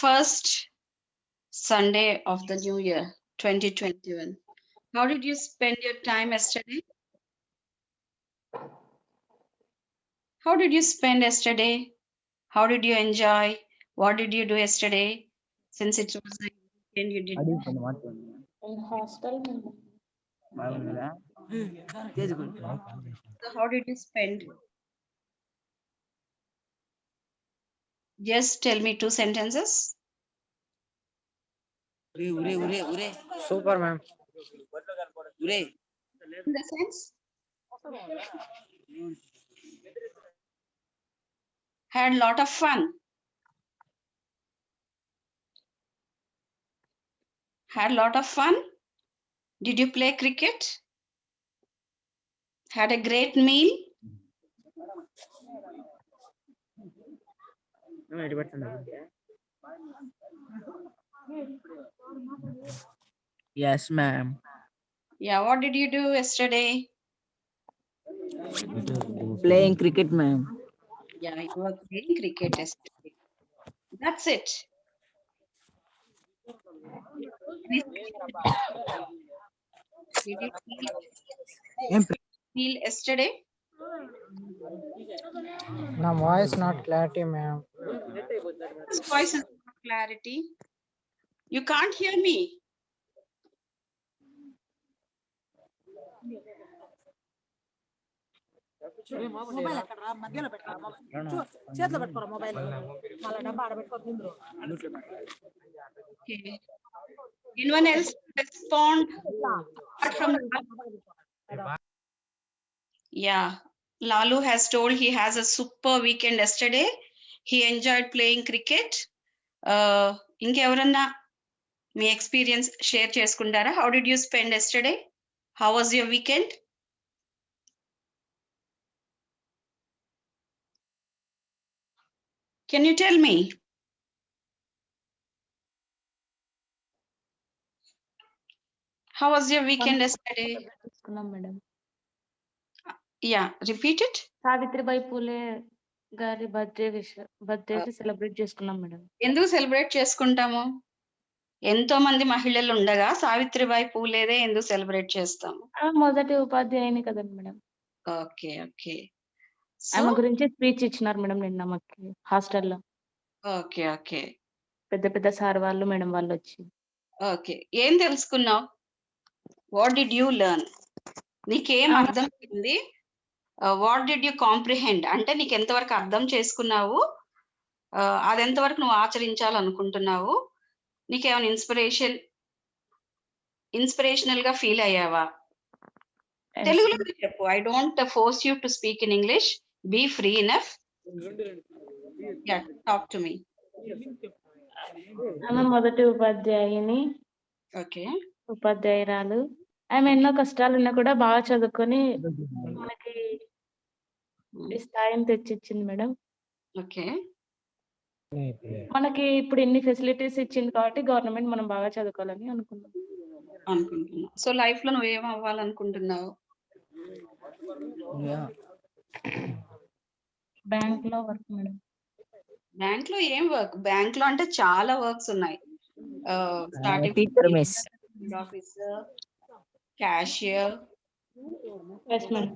First Sunday of the new year, 2021. How did you spend your time yesterday? How did you spend yesterday? How did you enjoy? What did you do yesterday? Since it was the weekend, you did. Hostel. So how did you spend? Just tell me two sentences. Super, ma'am. In the sense, had a lot of fun. Had a lot of fun. Did you play cricket? Had a great meal. Yes, ma'am. Yeah, what did you do yesterday? Playing cricket, ma'am. Yeah, you were playing cricket yesterday. That's it. Did you feel yesterday? My voice not clarity, ma'am. This voice is not clarity. You can't hear me. Okay. Anyone else respond apart from Lalu? Yeah. Lalu has told he has a super weekend yesterday. He enjoyed playing cricket. ఇంకెవరన్నా మీ experience share చేసుకుంటారా? How did you spend yesterday? How was your weekend? Can you tell me? How was your weekend yesterday? Madam. Yeah, repeat it. Savitribai Phule గారి birthday celebrate చేసుకున్నాం madam. ఎందుకు celebrate చేసుకుంటాము? ఎంతో మంది మహిళలు ఉండగా సావిత్రిబాయి పూలేదే ఎందుకు సెలబ్రేట్ చేస్తాము? మొదటి ఉపాధ్యాయుని కదండి మేడం. Okay okay. ఆమె గురించి స్పీచ్ ఇచ్చినారు మేడం నిన్న మాకు హాస్టల్లో. Okay okay. పెద్ద పెద్ద సార్ వాళ్ళు మేడం వాళ్ళు వచ్చి. ఓకే. ఏం తెలుసుకున్నావు? What did you learn? నీకేం అర్థమైంది? What did you comprehend? అంటే నీకు ఎంతవరకు అర్థం చేసుకున్నావు? అది ఎంతవరకు నువ్వు ఆచరించాలనుకుంటున్నావు? నీకేమైనా ఇన్స్పిరేషనల్ గా ఫీల్ అయ్యావా? తెలుగులో చెప్పు. I don't force you to speak in English. Be free enough. Yeah, talk to me. ఆమె మొదటి ఉపాధ్యాయుని. ఓకే. ఉపాధ్యాయురాలు. ఆమె ఎన్నో కష్టాలు ఉన్నా కూడా బాగా చదువుకొని మనకి ఈ స్థాయిని తెచ్చిచ్చింది మేడం. ఓకే. మనకి ఇప్పుడు ఇన్ని ఫెసిలిటీస్ ఇచ్చింది కాబట్టి గవర్నమెంట్ మనం బాగా చదువుకోవాలని అనుకున్నాం. సో లైఫ్ లో నువ్వు ఏం అవ్వాలనుకుంటున్నావు? బ్యాంక్ లో వర్క్ మేడం. బ్యాంక్ లో ఏం వర్క్? బ్యాంక్ లో అంటే చాలా వర్క్స్ ఉన్నాయి. Starting teacher miss. Officer, cashier. Yes madam.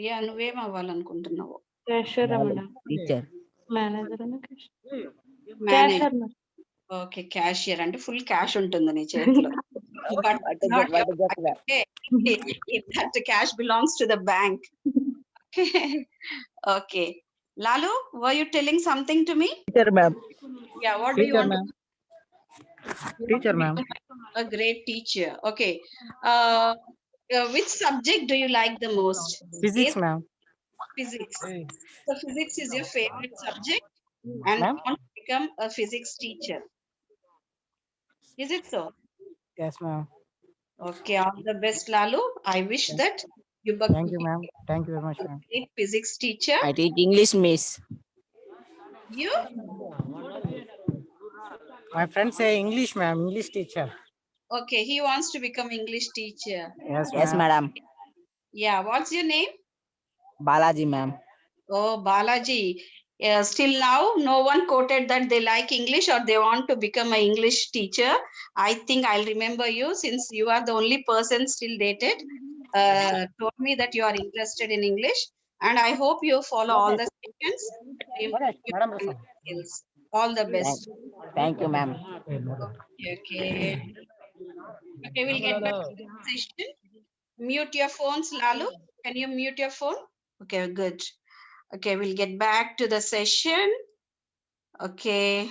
Yeah, నువ్వేం అవ్వాలనుకుంటున్నావు? Cashier madam. టీచర్. మేనేజర్ అని మేనేజర్. ఓకే, క్యాషియర్ అంటే ఫుల్ క్యాష్ ఉంటుంది నీ చేతిలో. But not that cash belongs to the bank. Okay. Lalu, were you telling something to me? Teacher, ma'am. Yeah, what do you want? Teacher, ma'am. A great teacher. Okay. Which subject do you like the most? Physics, ma'am. Physics. So physics is your favorite subject, and you want to become a physics teacher. Is it so? Yes, ma'am. Okay, all the best, Lalu. I wish that you become. Thank you, ma'am. Thank you very much, ma'am. A physics teacher. I teach English, miss. You? My friend say English, ma'am. English teacher. Okay, he wants to become English teacher. Yes, Yes, ma'am. madam. Yeah, what's your name? Balaji, ma'am. Oh, Balaji. Still now, no one quoted that they like English or they want to become an English teacher. I think I'll remember you, since you are the only person still dated, told me that you are interested in English, and I hope you follow all the sessions and improve your Madam grammar Rosam. skills. All the best. Thank you, ma'am. Okay. Okay, we'll get back to the session. Mute your phones, Lalu. Can you mute your phone? Okay, good. Okay, we'll get back to the session. Okay.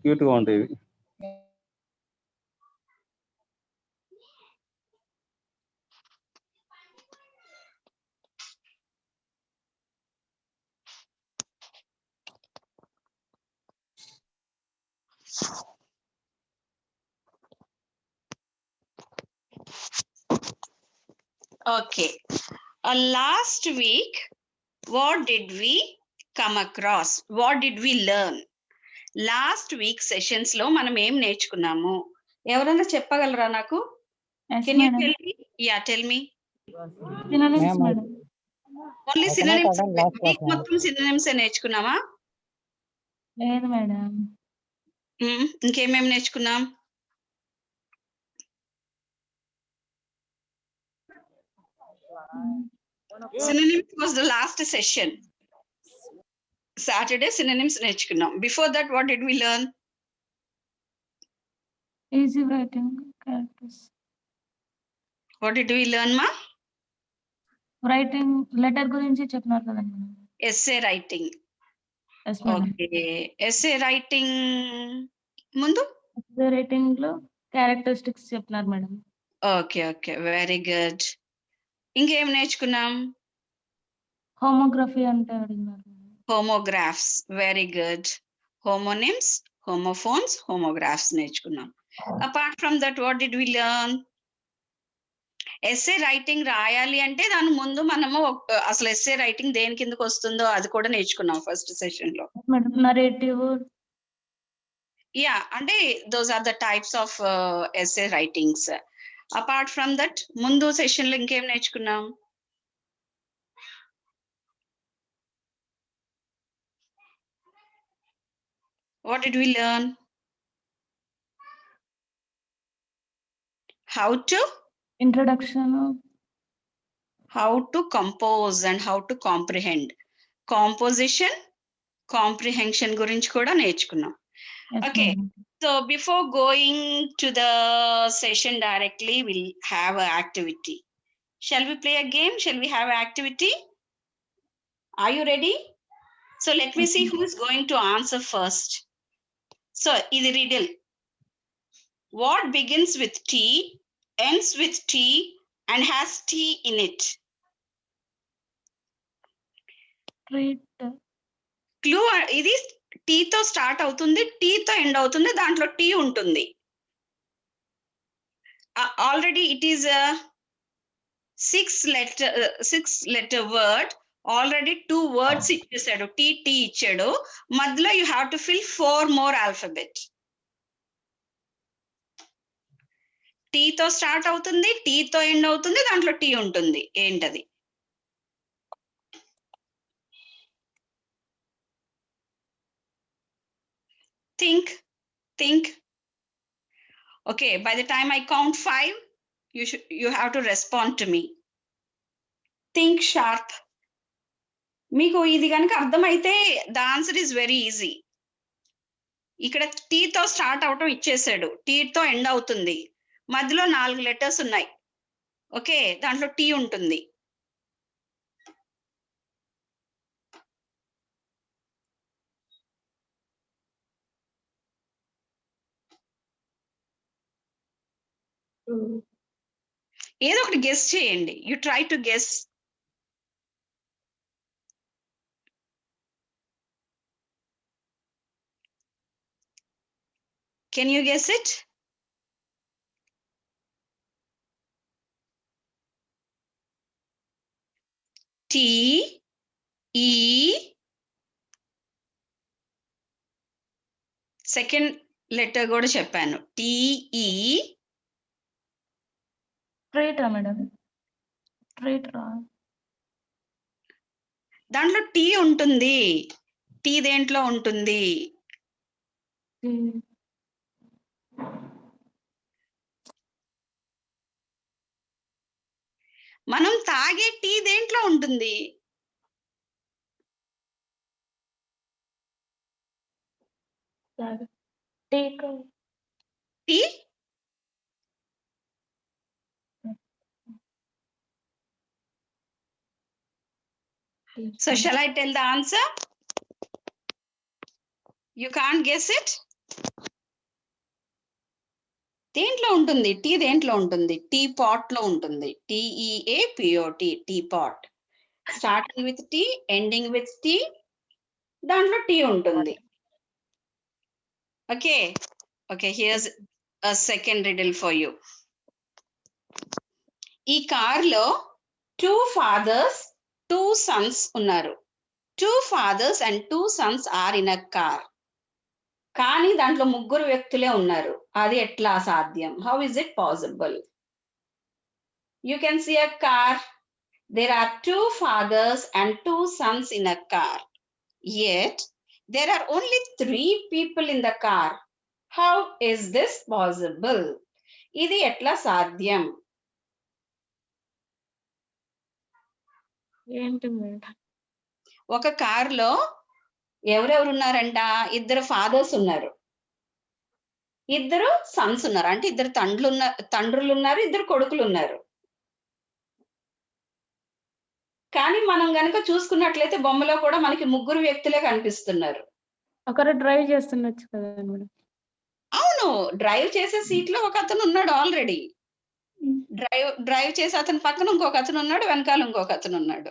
Cute గా ఉంటాయి ఇవి. Okay. Last week, what did we come across? What did we learn? Last week sessions లో మనం ఏం నేర్చుకున్నాము? ఎవరైనా చెప్పగలరా నాకు? Can you tell me? Yeah, tell me. Synonyms, Ma'am, madam. Only I cannot synonyms. attend last class, week ma'am. మొత్తం synonyms నేర్చుకున్నామా? లేదు madam. ఇంకేమేమి నేర్చుకున్నాం? Synonyms was the last session. Saturday synonyms నేర్చుకున్నాం. Before that, what did we learn? Easy writing characters. What did we learn, ma? Writing letter గురించి చెప్పినారు కదండి madam. Essay writing. Yes madam. Okay. Essay writing ముందు? Writing లో characteristics చెప్పినారు madam. Okay, okay. Very good. ఇంకేం నేర్చుకున్నాం? హోమోగ్రఫీ అంటే అడిగినారు. Homographs. Very good. Homonyms, homophones, homographs నేర్చుకున్నాం. Apart from that, what did we learn? Essay writing రాయాలి అంటే దాని ముందు మనము అసలు ఎస్సే రైటింగ్ దేని కిందకు వస్తుందో అది కూడా నేర్చుకున్నాం ఫస్ట్ సెషన్ లో. Madam narrative. యా, అంటే those are the types of essay writings. Apart from that, ముందు సెషన్ లో ఇంకేం నేర్చుకున్నాం? What did we learn? How to introduction. how to compose and how to comprehend. Composition, comprehension గురించి కూడా నేర్చుకున్నాం. Okay, so before going to the session directly, we'll have an activity. Shall we play a game? Shall we have an activity? Are you ready? So let me see who is going to answer first. So, ఇది riddle. What begins with T, ends with T, and has T in it? Clue. ఇది T తో start అవుతుంది, T తో end అవుతుంది, దాంట్లో tea ఉంటుంది. Already it is six letter word. Already 2 words ఇచ్చేసాడు, T T ఇచ్చాడు. మధ్యలో you have to fill 4 more alphabet. టీతో స్టార్ట్ అవుతుంది, టీతో ఎండ్ అవుతుంది, దాంట్లో టీ ఉంటుంది. ఏంటది? think. Okay, by the time I count 5, you have to respond to me. Think sharp. మీకు ఇది కనుక అర్థమైతే the answer is very easy. ఇక్కడ టీతో స్టార్ట్ అవటం ఇచ్చేసాడు, టీతో ఎండ్ అవుతుంది, మధ్యలో 4 లెటర్స్ ఉన్నాయి. ఓకే, దాంట్లో టీ ఉంటుంది. ఏదో ఒకటి గెస్ చేయండి. You try to guess. Can you guess it? T, ఈ సెకండ్ లెటర్ కూడా చెప్పాను. టిఈ ట్రీట్ మేడం, ట్రీట్ రా. దాంట్లో టీ ఉంటుంది. టీ దేంట్లో ఉంటుంది? మనం తాగే టీ దేంట్లో ఉంటుంది? Take tea So shall I tell the answer? You can't guess it? దేంట్లో ఉంటుంది? టీ దేంట్లో ఉంటుంది? టీ పాట్ లో ఉంటుంది. TEAPOT, tea pot. Starting with T, ending with T, దాంట్లో టీ ఉంటుంది. Okay okay, here's a second riddle for you. ఈ car లో 2 fathers, 2 sons ఉన్నారు. 2 fathers and 2 sons are in a car. కానీ దాంట్లో 3 వ్యక్తులే ఉన్నారు. అది ఎట్లా సాధ్యం? How is it possible? You can see a car. There are 2 fathers and 2 sons in a car. Yet there are only 3 people in the car. How is this possible? ఇది ఎట్లా సాధ్యం? ఏంటి మేడం? ఒక కార్ లో ఎవరెవరు ఉన్నారంట? 2 fathers ఉన్నారు, 2 Sons ఉన్నారు. అంటే 2 తండ్రులు ఉన్నారు, 2 కొడుకులు ఉన్నారు. కానీ మనం గనక చూసుకున్నట్లయితే బొమ్మలో కూడా మనకి 3 వ్యక్తులే కనిపిస్తున్నారు. ఒకరు డ్రైవ్ చేస్తుండొచ్చు కదా మేడం? అవును, డ్రైవ్ చేసే సీట్ లో ఒక అతను ఉన్నాడు ఆల్రెడీ. డ్రైవ్ చేసే అతని పక్కన ఇంకొక అతను ఉన్నాడు, వెనకాల ఇంకొక అతను ఉన్నాడు.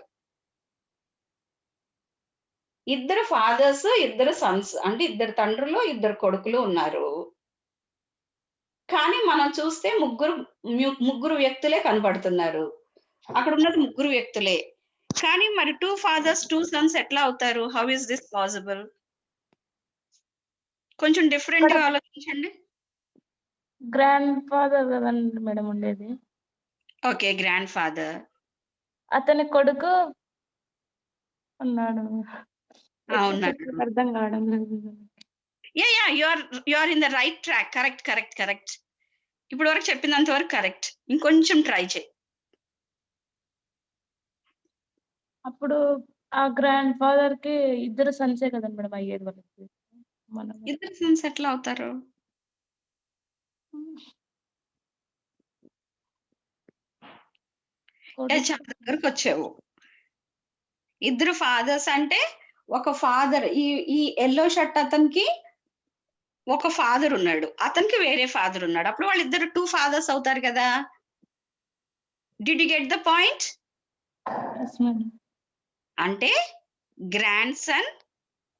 2 ఫాదర్స్, 2 సన్స్, అంటే 2 తండ్రులు, 2 కొడుకులు ఉన్నారు. కానీ మనం చూస్తే ముగ్గురు వ్యక్తులే కనబడుతున్నారు. అక్కడ ఉన్నది 3 వ్యక్తులే. కానీ మరి 2 fathers, 2 sons ఎట్లా అవుతారు? How is this possible? కొంచెం డిఫరెంట్ గా ఆలోచించండి. గ్రాండ్ ఫాదర్ కదండి మేడం ఉండేది. Okay, grand father. అతని కొడుకు ఉన్నాడు. అవునండి. అర్థం కావడం లేదు. Yeah you are in the right track. Correct. ఇప్పుడు వరకు చెప్పినంత వరకు కరెక్ట్. ఇంకొంచెం ట్రై చేయి. అప్పుడు ఆ గ్రాండ్ ఫాదర్ కి 2 సన్సే కదండి మేడం అయ్యేది వాళ్ళకి. 2 సన్స్ ఎట్లా అవుతారు? చాలా దగ్గరకు వచ్చావు. 2 ఫాదర్స్ అంటే ఒక ఫాదర్, ఈ ఎల్లో షర్ట్ అతనికి ఒక ఫాదర్ ఉన్నాడు, అతనికి వేరే ఫాదర్ ఉన్నాడు. అప్పుడు వాళ్ళిద్దరు 2 ఫాదర్స్ అవుతారు కదా. Did you get the point? అంటే గ్రాండ్ సన్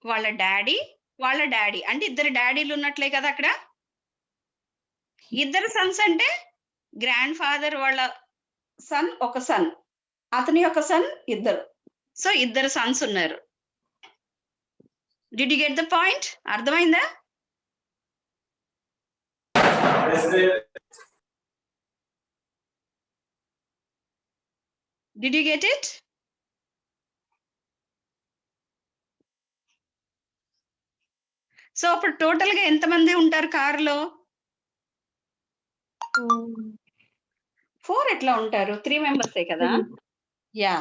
వాళ్ళ డాడీ అంటే 2 డాడీలు ఉన్నట్లే కదా అక్కడ. 2 సన్స్ అంటే గ్రాండ్ ఫాదర్ వాళ్ళ సన్, ఒక సన్, అతని యొక్క సన్ 2. సో 2 సన్స్ ఉన్నారు. Did you get the point? అర్థమైందా? Did you get it? So అప్పుడు టోటల్ గా ఎంతమంది ఉంటారు కారులో? 4 ఎట్లా ఉంటారు? 3 మెంబర్సే కదా. యా,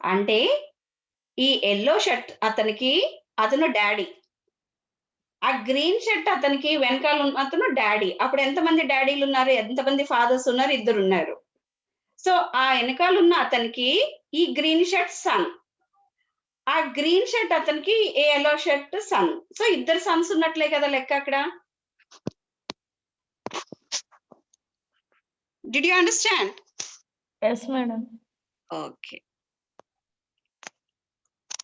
అంటే ఈ ఎల్లో షర్ట్ అతనికి అతను డాడీ, ఆ గ్రీన్ షర్ట్ అతనికి వెనకాల ఉన్న అతను డాడీ. అప్పుడు ఎంతమంది డాడీలు ఉన్నారు? ఎంతమంది ఫాదర్స్ ఉన్నారు? 2 ఉన్నారు. సో ఆ వెనకాల ఉన్న అతనికి ఈ గ్రీన్ షర్ట్ సన్, ఆ గ్రీన్ షర్ట్ అతనికి a yellow shirt son. So 2 sons ఉన్నట్లే కదా లెక్క అక్కడ. Did you understand? yes madam. Okay.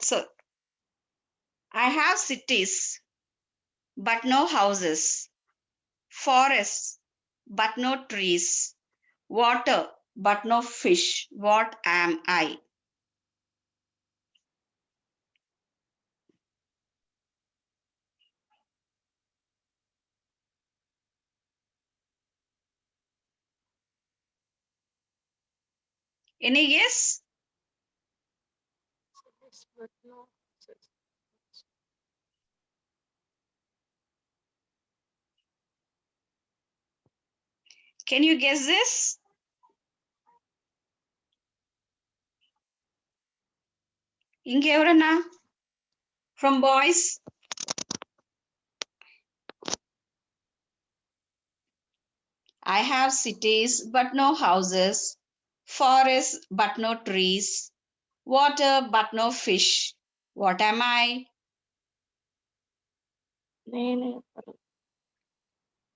So I have cities but no houses, forests but no trees, water but no fish. What am I? Any guess? Can you guess this? Inkevarana from boys? I have cities but no houses, forests but no trees, water but no fish. What am I? నేను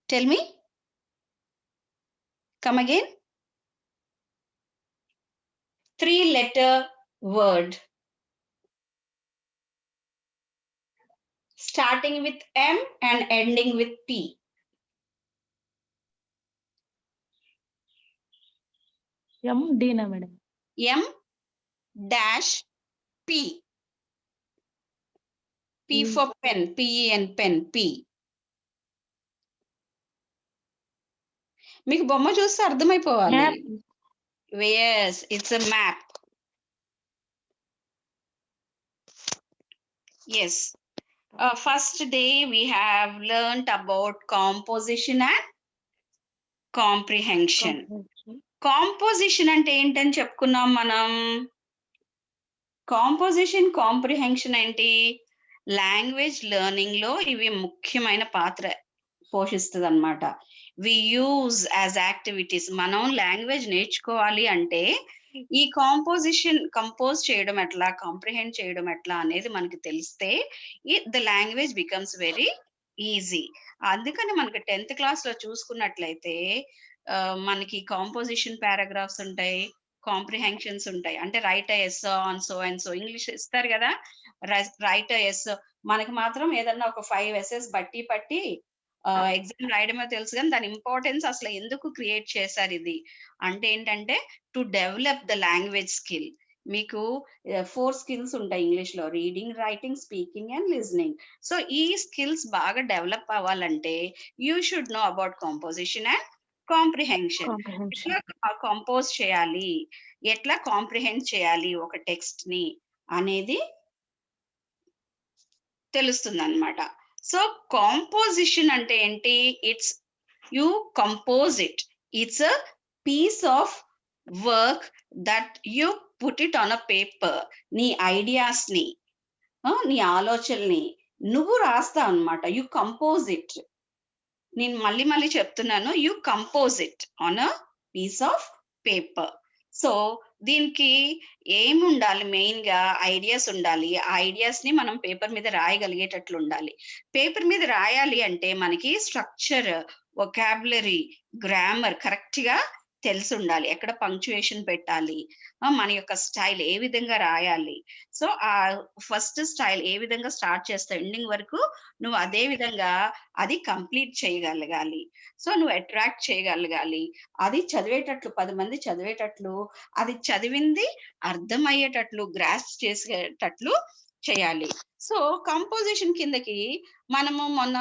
Tell me. Come again. 3-letter word. Starting with M and ending with P. MD madam. M dash P. P for pen. P-E-N pen. P. మీకు బొమ్మ చూస్తే అర్థమైపోవాలి. Map. Yes, it's a map. Yes. First day we have learnt about composition and comprehension. Composition అంటే ఏంటని చెప్పుకున్నాం మనం. Composition comprehension ఏంటి? Language learning లో ఇవి ముఖ్యమైన పాత్ర పోషిస్తుంది అనమాట. We use as activities. మనం లాంగ్వేజ్ నేర్చుకోవాలి అంటే ఈ కాంపోజిషన్ కంపోజ్ చేయడం ఎట్లా, కాంప్రిహెండ్ చేయడం ఎట్లా అనేది మనకి తెలిస్తే the language becomes very easy. అందుకని మనకి 10th క్లాస్ లో చూసుకున్నట్లయితే మనకి కాంపోజిషన్ పారాగ్రాఫ్స్ ఉంటాయి, కాంప్రిహెన్షన్స్ ఉంటాయి. అంటే write essay on so and so English ఇస్తారు కదా, రైట్ ఎస్. మనకి మాత్రం ఏదన్నా ఒక 5 ఎస్ఎస్ పట్టి ఎగ్జామ్ రాయడమే తెలుసు, కానీ దాని ఇంపార్టెన్స్ అసలు ఎందుకు క్రియేట్ చేశారు ఇది అంటే ఏంటంటే to develop the language skill. మీకు 4 స్కిల్స్ ఉంటాయి ఇంగ్లీష్ లో: reading, writing, speaking and listening. So ఈ స్కిల్స్ బాగా డెవలప్ అవ్వాలంటే you should know about composition and comprehension. ఎట్లా కంపోజ్ చేయాలి, ఎట్లా కాంప్రిహెండ్ చేయాలి ఒక టెక్స్ట్ ని అనేది తెలుస్తుంది అన్నమాట. సో కాంపోజిషన్ అంటే ఏంటి? It's you compose it. It's a piece of work that you put it on a paper. నీ ఐడియాస్ ని, నీ ఆలోచనల్ని నువ్వు రాస్తావు అన్నమాట. You compose it. నేను మళ్ళీ చెప్తున్నాను, you compose it on a piece of paper. So దీనికి ఏముండాలి? మెయిన్ గా ఐడియాస్ ఉండాలి. ఆ ఐడియాస్ ని మనం పేపర్ మీద రాయగలిగేటట్లు ఉండాలి. పేపర్ మీద రాయాలి అంటే మనకి స్ట్రక్చర్, వొకాబులరీ, గ్రామర్ కరెక్ట్ గా తెలిసి ఉండాలి. ఎక్కడ పంక్చుయేషన్ పెట్టాలి, మన యొక్క స్టైల్ ఏ విధంగా రాయాలి. సో ఆ ఫస్ట్ స్టైల్ ఏ విధంగా స్టార్ట్ చేస్తావు ఎండింగ్ వరకు నువ్వు అదే విధంగా అది కంప్లీట్ చేయగలగాలి. సో నువ్వు అట్రాక్ట్ చేయగలగాలి. అది చదివేటట్లు 10 మంది చదివేటట్లు, అది చదివింది అర్థమయ్యేటట్లు, గ్రాస్ప్ చేసేటట్లు చేయాలి. సో కంపోజిషన్ కిందకి మనము మొన్న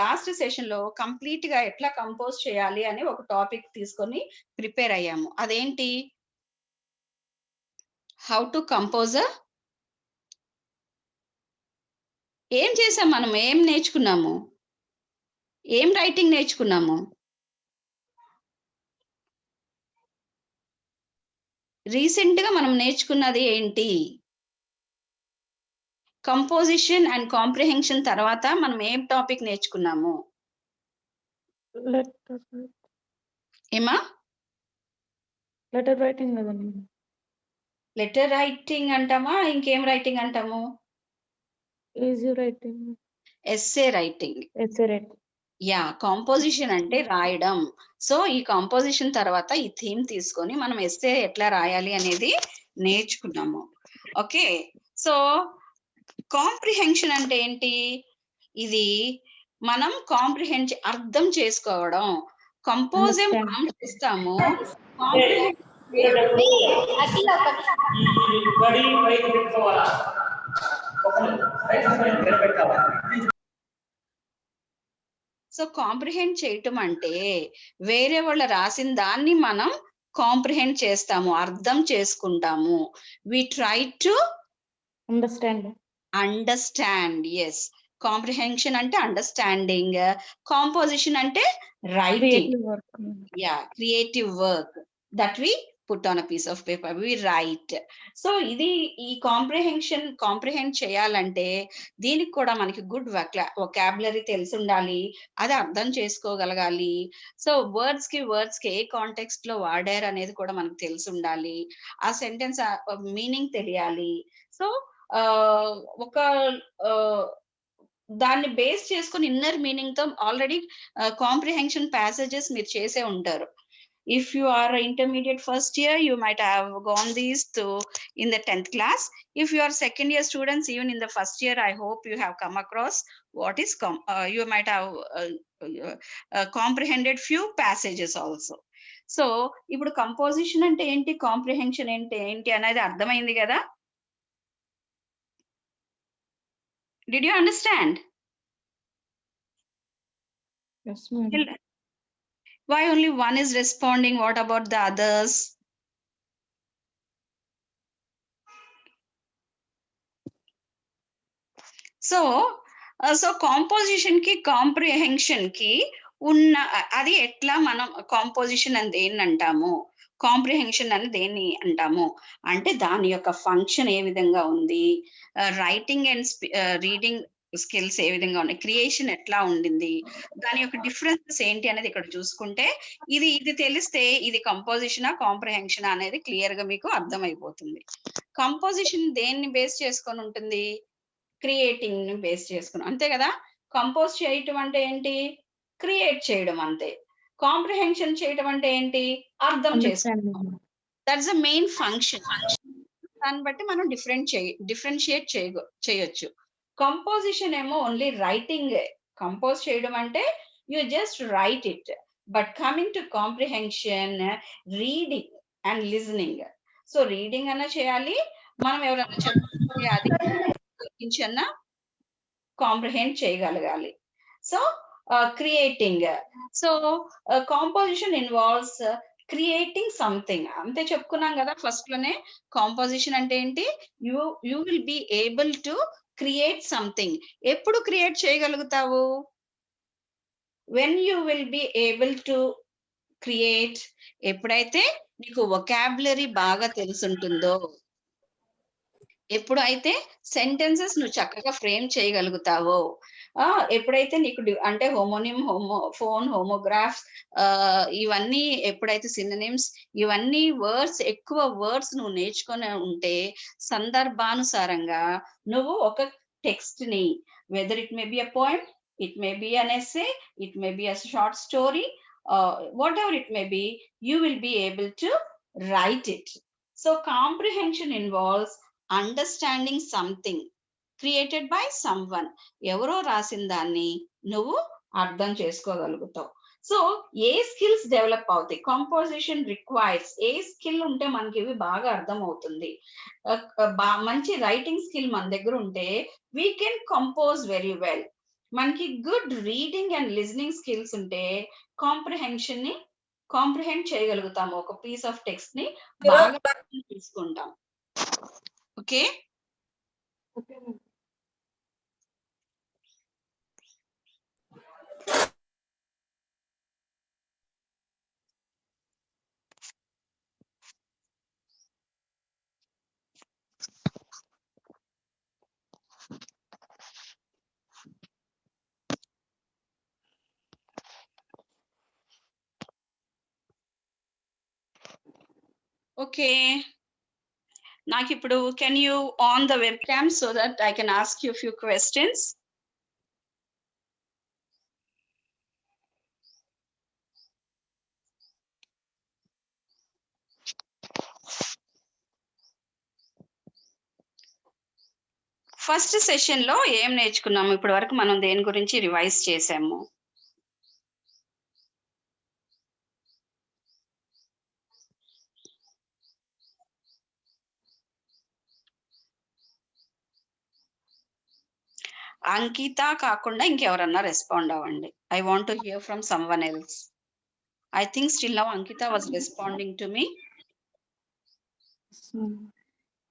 లాస్ట్ సెషన్ లో కంప్లీట్ గా ఎట్లా కంపోజ్ చేయాలి అని ఒక టాపిక్ తీసుకొని ప్రిపేర్ అయ్యాము. అదేంటి? How to compose. ఏం చేసాం మనం? ఏం నేర్చుకున్నాము? ఏం రైటింగ్ నేర్చుకున్నాము? రీసెంట్ గా మనం నేర్చుకున్నది ఏంటి? కంపోజిషన్ అండ్ కాంప్రిహెన్షన్ తర్వాత మనం ఏం టాపిక్ నేర్చుకున్నాము? ఏమా? లెటర్ రైటింగ్ కదండి. లెటర్ రైటింగ్ అంటామా, ఇంకేం రైటింగ్ అంటాము? Easy writing, essay writing. Essay writing. Yeah, composition అంటే రాయడం. సో ఈ కాంపోజిషన్ తర్వాత ఈ థీమ్ తీసుకొని మనం ఎస్సే ఎట్లా రాయాలి అనేది నేర్చుకున్నాము. ఓకే, సో కాంప్రిహెన్షన్ అంటే ఏంటి? ఇది మనం కాంప్రిహెండ్ అర్థం చేసుకోవడం. కంపోజ్ మనం చేస్తాము, సో కాంప్రిహెండ్ చేయటం అంటే వేరే వాళ్ళు రాసిన దాన్ని మనం కాంప్రిహెండ్ చేస్తాము, అర్థం చేసుకుంటాము. We try to understand. Understand. Yes. Comprehension అంటే అండర్స్టాండింగ్, కాంపోజిషన్ అంటే writing. Creative work. Creative work that we put on a piece of paper, we write. So ఇది ఈ కాంప్రిహెండ్ చేయాలంటే దీనికి కూడా మనకి గుడ్ వొకాబులరీ తెలిసి ఉండాలి, అది అర్థం చేసుకోగలగాలి. సో వర్డ్స్ కి ఏ కాంటెక్స్ట్ లో వాడారు అనేది కూడా మనకు తెలిసి ఉండాలి, ఆ సెంటెన్స్ మీనింగ్ తెలియాలి. సో ఒక దాన్ని బేస్ చేసుకొని ఇన్నర్ మీనింగ్ తో ఆల్రెడీ కాంప్రిహెన్షన్ ప్యాసేజెస్ మీరు చేసే ఉంటారు. If you are intermediate first year, you might have gone these to in the 10th class. If you are second year students, even in the first year, I hope you have come across what is you might have comprehended few passages also. So ఇప్పుడు composition అంటే ఏంటి, comprehension అంటే ఏంటి అనేది అర్థమైంది కదా. Did you understand? Yes, madam. Why only one is responding? What about the others? So composition కి comprehension కి ఉన్న అది ఎట్లా మనం కాంపోజిషన్ అని దేన్ని అంటాము, కాంప్రిహెన్షన్ అని దేన్ని అంటాము అంటే దాని యొక్క ఫంక్షన్ ఏ విధంగా ఉంది, రైటింగ్ అండ్ రీడింగ్ స్కిల్స్ ఏ విధంగా ఉన్నాయి, క్రియేషన్ ఎట్లా ఉండింది, దాని యొక్క డిఫరెన్సెస్ ఏంటి అనేది ఇక్కడ చూసుకుంటే ఇది తెలిస్తే ఇది కంపోజిషనా కాంప్రిహెన్షన్ అనేది క్లియర్ గా మీకు అర్థమైపోతుంది. కంపోజిషన్ దేన్ని బేస్ చేసుకొని ఉంటుంది, క్రియేటింగ్ ని బేస్ చేసుకుని, అంతే కదా. కంపోజ్ చేయటం అంటే ఏంటి, క్రియేట్ చేయడం అంతే. కాంప్రిహెన్షన్ చేయడం అంటే ఏంటి, అర్థం చేసుకోవడం. That's the main function. దాన్ని బట్టి మనం డిఫరెన్షియేట్ చేయొచ్చు. కంపోజిషన్ ఏమో ఓన్లీ రైటింగ్. కంపోజ్ చేయడం అంటే you just write it. But coming to comprehension, reading and listening. So reading అన్నా చేయాలి, మనం ఎవరైనా చెప్తే అది గురించన్నా కాంప్రిహెండ్ చేయగలగాలి. So creating. So composition involves creating something. అంతే చెప్పుకున్నాం కదా ఫస్ట్ లోనే. కాంపోజిషన్ అంటే ఏంటి, you will be able to create something. ఎప్పుడు క్రియేట్ చేయగలుగుతావు, when you will be able to create, ఎప్పుడైతే నీకు వొకాబులరీ బాగా తెలుసుంటుందో, ఎప్పుడైతే సెంటెన్సెస్ నువ్వు చక్కగా ఫ్రేమ్ చేయగలుగుతావో, ఎప్పుడైతే నీకు అంటే హోమోనిమ్, ఫోన్, హోమోగ్రాఫ్స్, ఇవన్నీ ఎప్పుడైతే సినోనిమ్స్, ఇవన్నీ ఎక్కువ వర్డ్స్ నువ్వు నేర్చుకొని ఉంటే సందర్భానుసారంగా నువ్వు ఒక టెక్స్ట్ ని, whether it may be a poem, it may be an essay, it may be a short story, whatever it may be, you will be able to write it. So comprehension involves understanding something created by someone. ఎవరో రాసిన దాన్ని నువ్వు అర్థం చేసుకోగలుగుతావు. So ఏ skills develop అవుతాయి, composition requires a skill ఉంటే మనకి ఇవి బాగా అర్థం అవుతుంది. మంచి రైటింగ్ స్కిల్ మన దగ్గర ఉంటే we can compose very well. మనకి good reading and listening skills ఉంటే కాంప్రిహెన్షన్ ని కాంప్రిహెండ్ చేయగలుగుతాము, ఒక పీస్ ఆఫ్ టెక్స్ట్ ని బాగా తీసుకుంటాం. ఓకే. ఓకే, నాకు ఇప్పుడు can you on the web cam so that I can ask you few questions. First session లో ఏం నేర్చుకున్నాము, ఇప్పటి వరకు మనం దేని గురించి రివైజ్ చేసాము? అంకిత కాకుండా ఇంకెవరన్నా రెస్పాండ్ అవ్వండి. I want to hear from someone else. I think still now Ankita was responding to me.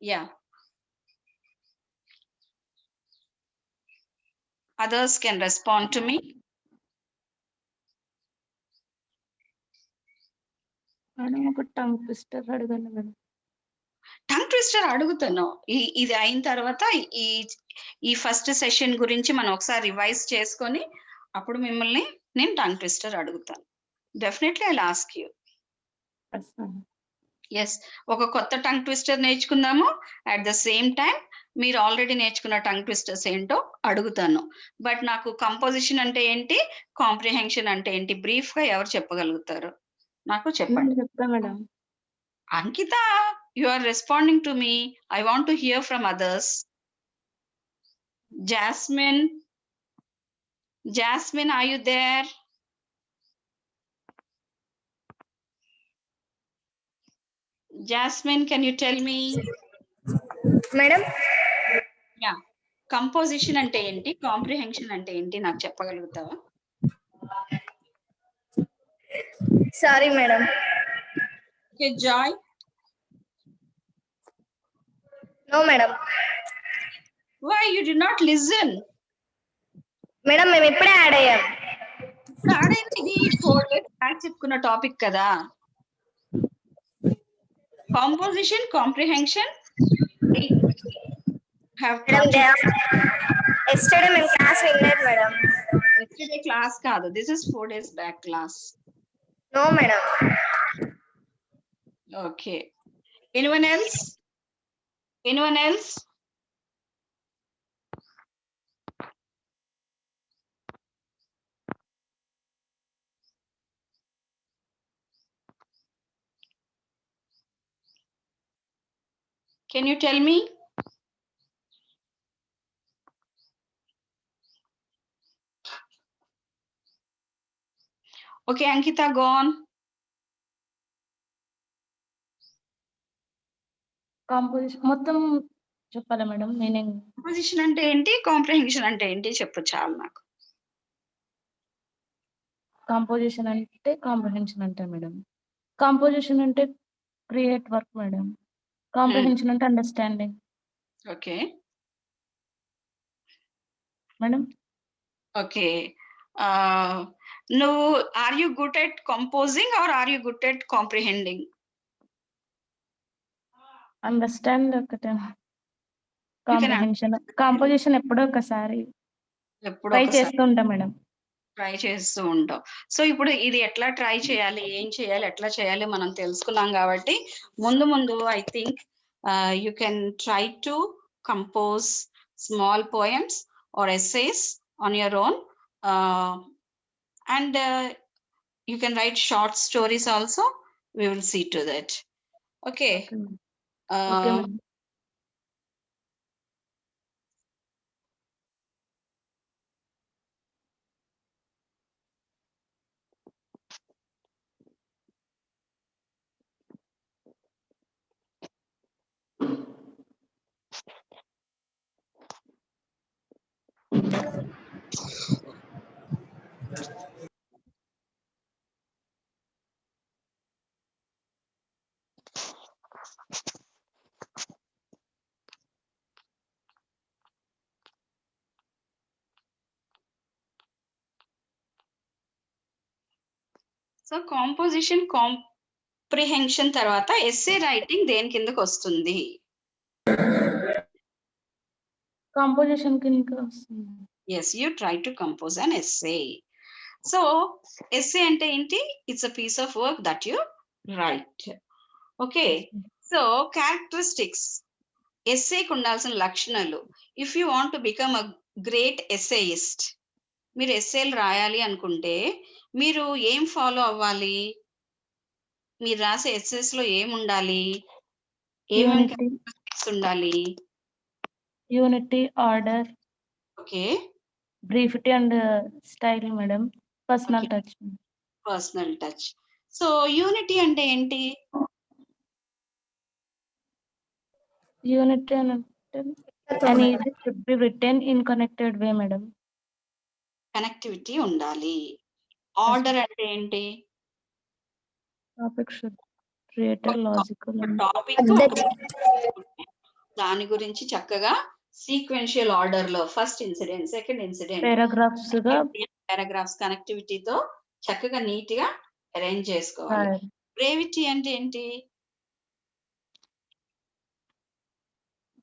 Yeah. Others can respond to me. Madam ఒక టంగ్ ట్విస్టర్ అడగండి మేడం. టంగ్ ట్విస్టర్ అడుగుతాను. ఇది అయిన తర్వాత ఈ ఫస్ట్ సెషన్ గురించి మనం ఒకసారి రివైజ్ చేసుకొని అప్పుడు మిమ్మల్ని నేను టంగ్ ట్విస్టర్ అడుగుతాను. Definitely I will ask you. Yes, ఒక కొత్త టంగ్ ట్విస్టర్ నేర్చుకుందాము. అట్ ద సేమ్ టైం మీరు ఆల్రెడీ నేర్చుకున్న టంగ్ ట్విస్టర్స్ ఏంటో అడుగుతాను. బట్ నాకు కంపోజిషన్ అంటే ఏంటి, కాంప్రిహెన్షన్ అంటే ఏంటి, బ్రీఫ్ గా ఎవరు చెప్పగలుగుతారు? నాకు చెప్పండి. చెప్తా madam. Ankita, you are responding to me. I want to hear from others. Jasmine, are you there? Jasmine, can you tell me? Madam Yeah. Composition అంటే ఏంటి, కాంప్రిహెన్షన్ అంటే ఏంటి నాకు చెప్పగలుగుతావా? Sorry madam. Okay, Joy. No madam. Why you did not listen? Madam మేము ఇప్పుడే add అయ్యాం. ఇది 4 days back చెప్పుకున్న టాపిక్ కదా. Composition, comprehension. మేడం ఎస్టర్డే మేము క్లాస్ వినలేదు మేడం. Yesterday class కాదు, this is 4 days back class. No madam. Okay. Anyone else? Anyone else? Can you tell me? Okay, Ankita, go on. Composition మొత్తం చెప్పాలా madam? Meaning composition అంటే ఏంటి, comprehension అంటే ఏంటి చెప్పు చాలు నాకు. కాంపోజిషన్ అంటే కాంప్రహెన్షన్ అంటే మేడం, కాంపోజిషన్ అంటే క్రియేట్ వర్క్ మేడం, కాంప్రహెన్షన్ అంటే అండర్స్టాండింగ్ ఓకే మేడం. ఓకే, నువ్వు are you good at composing or are you good at comprehending? Understand ఒకటే, కాంప్రహెన్షన్ కాంపోజిషన్ ఎప్పుడో ఒకసారి ట్రై చేస్తూ ఉంటాం మేడం. ట్రై చేస్తూ ఉంటాం. సో ఇప్పుడు ఇది ఎట్లా ట్రై చేయాలి, ఏం చేయాలి, ఎట్లా చేయాలి మనం తెలుసుకున్నాం కాబట్టి ముందు ముందు I think you can try to compose small poems or essays on your own and you can write short stories also. We will see to that. Okay. Okay, ma'am. So composition comprehension తర్వాత essay writing దేని కిందకి వస్తుంది? Composition కిందకి వస్తుంది. Yes, you try to compose an essay. So essay అంటే ఏంటి? It's a piece of work that you write. Okay. So characteristics, essay కు ఉండాల్సిన లక్షణాలు. If you want to become a great essayist, మీరు ఎస్సేలు రాయాలి అనుకుంటే మీరు ఏం ఫాలో అవ్వాలి? మీరు రాసే ఎస్సేస్ లో ఏం ఉండాలి? ఏమేమి characteristics ఉండాలి? Unity, order, okay, brevity and style madam, personal touch. Personal touch. So unity అంటే ఏంటి? యూనిటీ అంటే and it should be written in connected way madam. Connectivity ఉండాలి. ఆర్డర్ అంటే ఏంటి? Topic should create logical topic పద్ధతి. దాని గురించి చక్కగా సీక్వెన్షియల్ ఆర్డర్ లో first incident, second incident, paragraphs గా పారాగ్రాఫ్స్ కనెక్టివిటీతో చక్కగా నీట్ గా అరేంజ్ చేసుకోవాలి. బ్రేవిటీ అంటే ఏంటి?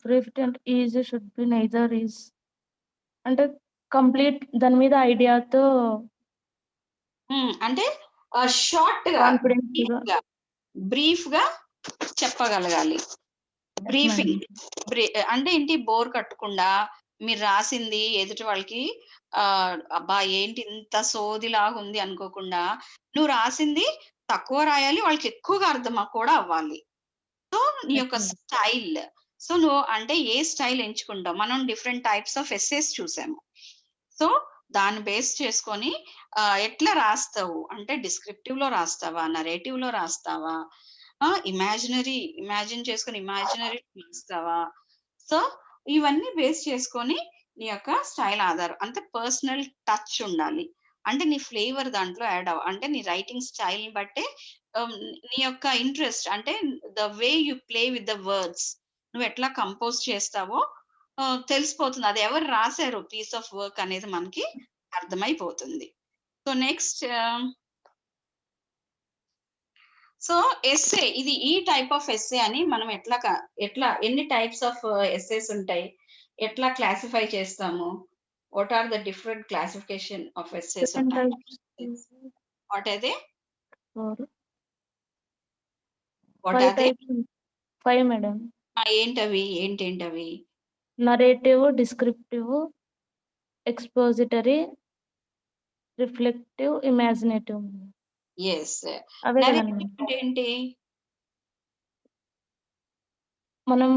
బ్రీఫ్ అంటే is should be neither is అంటే కంప్లీట్ దాని మీద ఐడియాతో అంటే షార్ట్ గా కాన్ఫిడెన్స్ గా బ్రీఫ్ గా చెప్పగలగాలి. బ్రీఫింగ్ అంటే ఏంటి? బోర్ కట్టకుండా మీరు రాసింది ఎదుటి వాళ్ళకి అబ్బా ఏంటి ఇంత సోదిలాగా ఉంది అనుకోకుండా నువ్వు రాసింది తక్కువ రాయాలి, వాళ్ళకి ఎక్కువగా అర్థం కూడా అవ్వాలి. సో నీ యొక్క స్టైల్, సో నువ్వు అంటే ఏ స్టైల్ ఎంచుకుంటావు? మనం డిఫరెంట్ టైప్స్ ఆఫ్ ఎస్సేస్ చూసాము. సో దాన్ని బేస్ చేసుకొని ఎట్లా రాస్తావు అంటే డిస్క్రిప్టివ్ లో రాస్తావా, నరేటివ్ లో రాస్తావా, ఇమాజిన్ చేసుకొని ఇమాజినరీ రాస్తావా? సో ఇవన్నీ బేస్ చేసుకొని నీ యొక్క స్టైల్ ఆధారం అంటే పర్సనల్ టచ్ ఉండాలి. అంటే నీ ఫ్లేవర్ దాంట్లో యాడ్ అంటే నీ రైటింగ్ స్టైల్ బట్టే నీ యొక్క ఇంట్రెస్ట్ అంటే the way you play with the words, నువ్వు ఎట్లా కంపోజ్ చేస్తావో తెలిసిపోతుంది. అది ఎవరు రాశారు పీస్ ఆఫ్ వర్క్ అనేది మనకి అర్థమైపోతుంది. సో నెక్స్ట్ సో ఎస్సే, ఇది ఈ టైప్ ఆఫ్ ఎస్సే అని మనం ఎట్లా ఎన్ని టైప్స్ ఆఫ్ ఎస్సేస్ ఉంటాయి, ఎట్లా క్లాసిఫై చేస్తాము? What are the different classification of essays? What are they? What are they? 5 madam. ఏంటవి? Narrative, descriptive, expository, reflective, imaginative. yes అవే narrative కదండి అంటే ఏంటి? మనం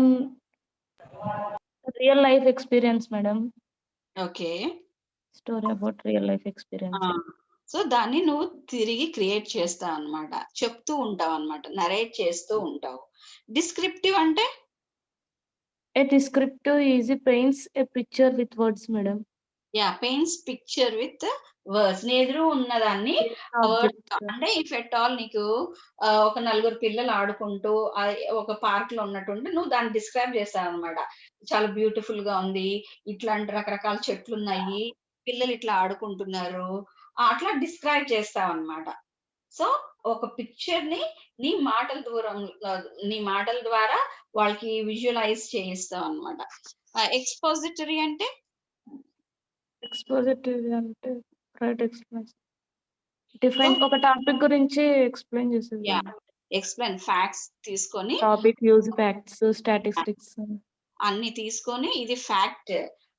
real life experience madam. Okay, story about real life experience. So దాన్ని నువ్వు తిరిగి create చేస్తావు అన్నమాట, చెప్తూ ఉంటావు అన్నమాట, నరేట్ చేస్తూ ఉంటావు. డిస్క్రిప్టివ్ అంటే? A descriptive essay paints a picture with words madam. Paints picture with words. నీ ఎదురు ఉన్నదాన్ని అంటే ఇఫ్ ఎట్ ఆల్ నీకు ఒక నలుగురు పిల్లలు ఆడుకుంటూ ఒక పార్క్ లో ఉన్నట్టుంటే నువ్వు దాన్ని డిస్క్రైబ్ చేస్తావు అనమాట. చాలా బ్యూటిఫుల్ గా ఉంది, ఇట్లాంటి రకరకాల చెట్లు ఉన్నాయి, పిల్లలు ఇట్లా ఆడుకుంటున్నారు, అట్లా డిస్క్రైబ్ చేస్తావు అనమాట. సో ఒక పిక్చర్ ని నీ మాటల ద్వారా వాళ్ళకి విజువలైజ్ చేయిస్తావు అనమాట. ఎక్స్పోజిటరీ అంటే? ఎక్స్పోజిటరీ అంటే రైట్ ఎక్స్ప్లెయిన్ డిఫరెంట్ ఒక టాపిక్ గురించి ఎక్స్ప్లెయిన్ చేసేది. ఎక్స్ప్లెయిన్ ఫ్యాక్ట్స్ తీసుకొని, టాపిక్ యూజ్ ఫ్యాక్ట్స్, స్టాటిస్టిక్స్ అన్ని తీసుకొని ఇది ఫ్యాక్ట్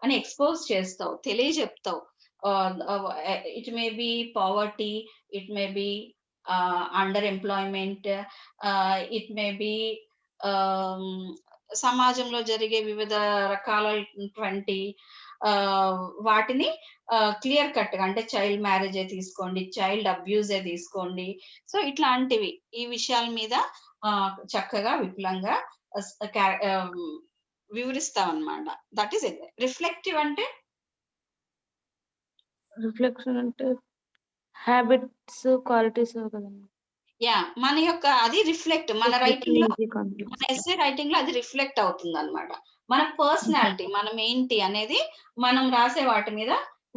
అని ఎక్స్పోజ్ చేస్తావు, తెలియజెప్తావు. It may be poverty, it may be underemployment, it may be సమాజంలో జరిగే వివిధ రకాలైనటువంటి వాటిని క్లియర్ కట్ గా అంటే చైల్డ్ మ్యారేజే తీసుకోండి, చైల్డ్ అబ్యూజే తీసుకోండి. సో ఇట్లాంటివి ఈ విషయాల మీద చక్కగా విపులంగా వివరిస్తాం అన్నమాట. That is it. రిఫ్లెక్టివ్ అంటే? రిఫ్లెక్షన్ అంటే హ్యాబిట్స్, క్వాలిటీస్ కదండి. మన యొక్క అది రిఫ్లెక్ట్ మన రైటింగ్ లో, మన ఎస్సే రైటింగ్ లో అది రిఫ్లెక్ట్ అవుతుంది అన్నమాట. మన పర్సనాలిటీ, మనం ఏంటి అనేది మనం రాసే వాటి మీద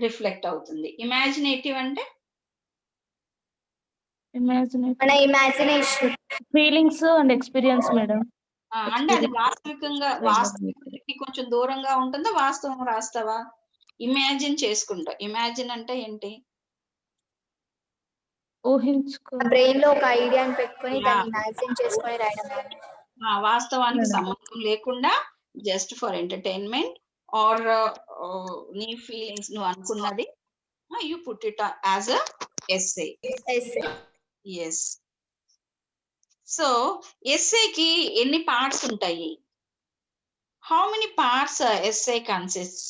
రిఫ్లెక్ట్ అవుతుంది. ఇమాజినేటివ్ అంటే? మన imagination, feelings and experience madam. అంటే అది వాస్తవికానికి కొంచెం దూరంగా ఉంటుందా, వాస్తవం రాస్తావా? ఇమాజిన్ చేసుకుంటా. ఇమాజిన్ అంటే ఏంటి? ఊహించుకో, బ్రెయిన్ లో ఒక ఐడియాని పెట్టుకొని దాన్ని ఇమాజిన్ చేసుకొని రాయడం. వాస్తవానికి సంబంధం లేకుండా జస్ట్ ఫర్ ఎంటర్టైన్మెంట్ ఆర్ నీ ఫీలింగ్స్ నువ్వు అనుకున్నది you put it as a essay. Yes. So ఎస్సేకి ఎన్ని పార్ట్స్ ఉంటాయి? How many parts essay consists?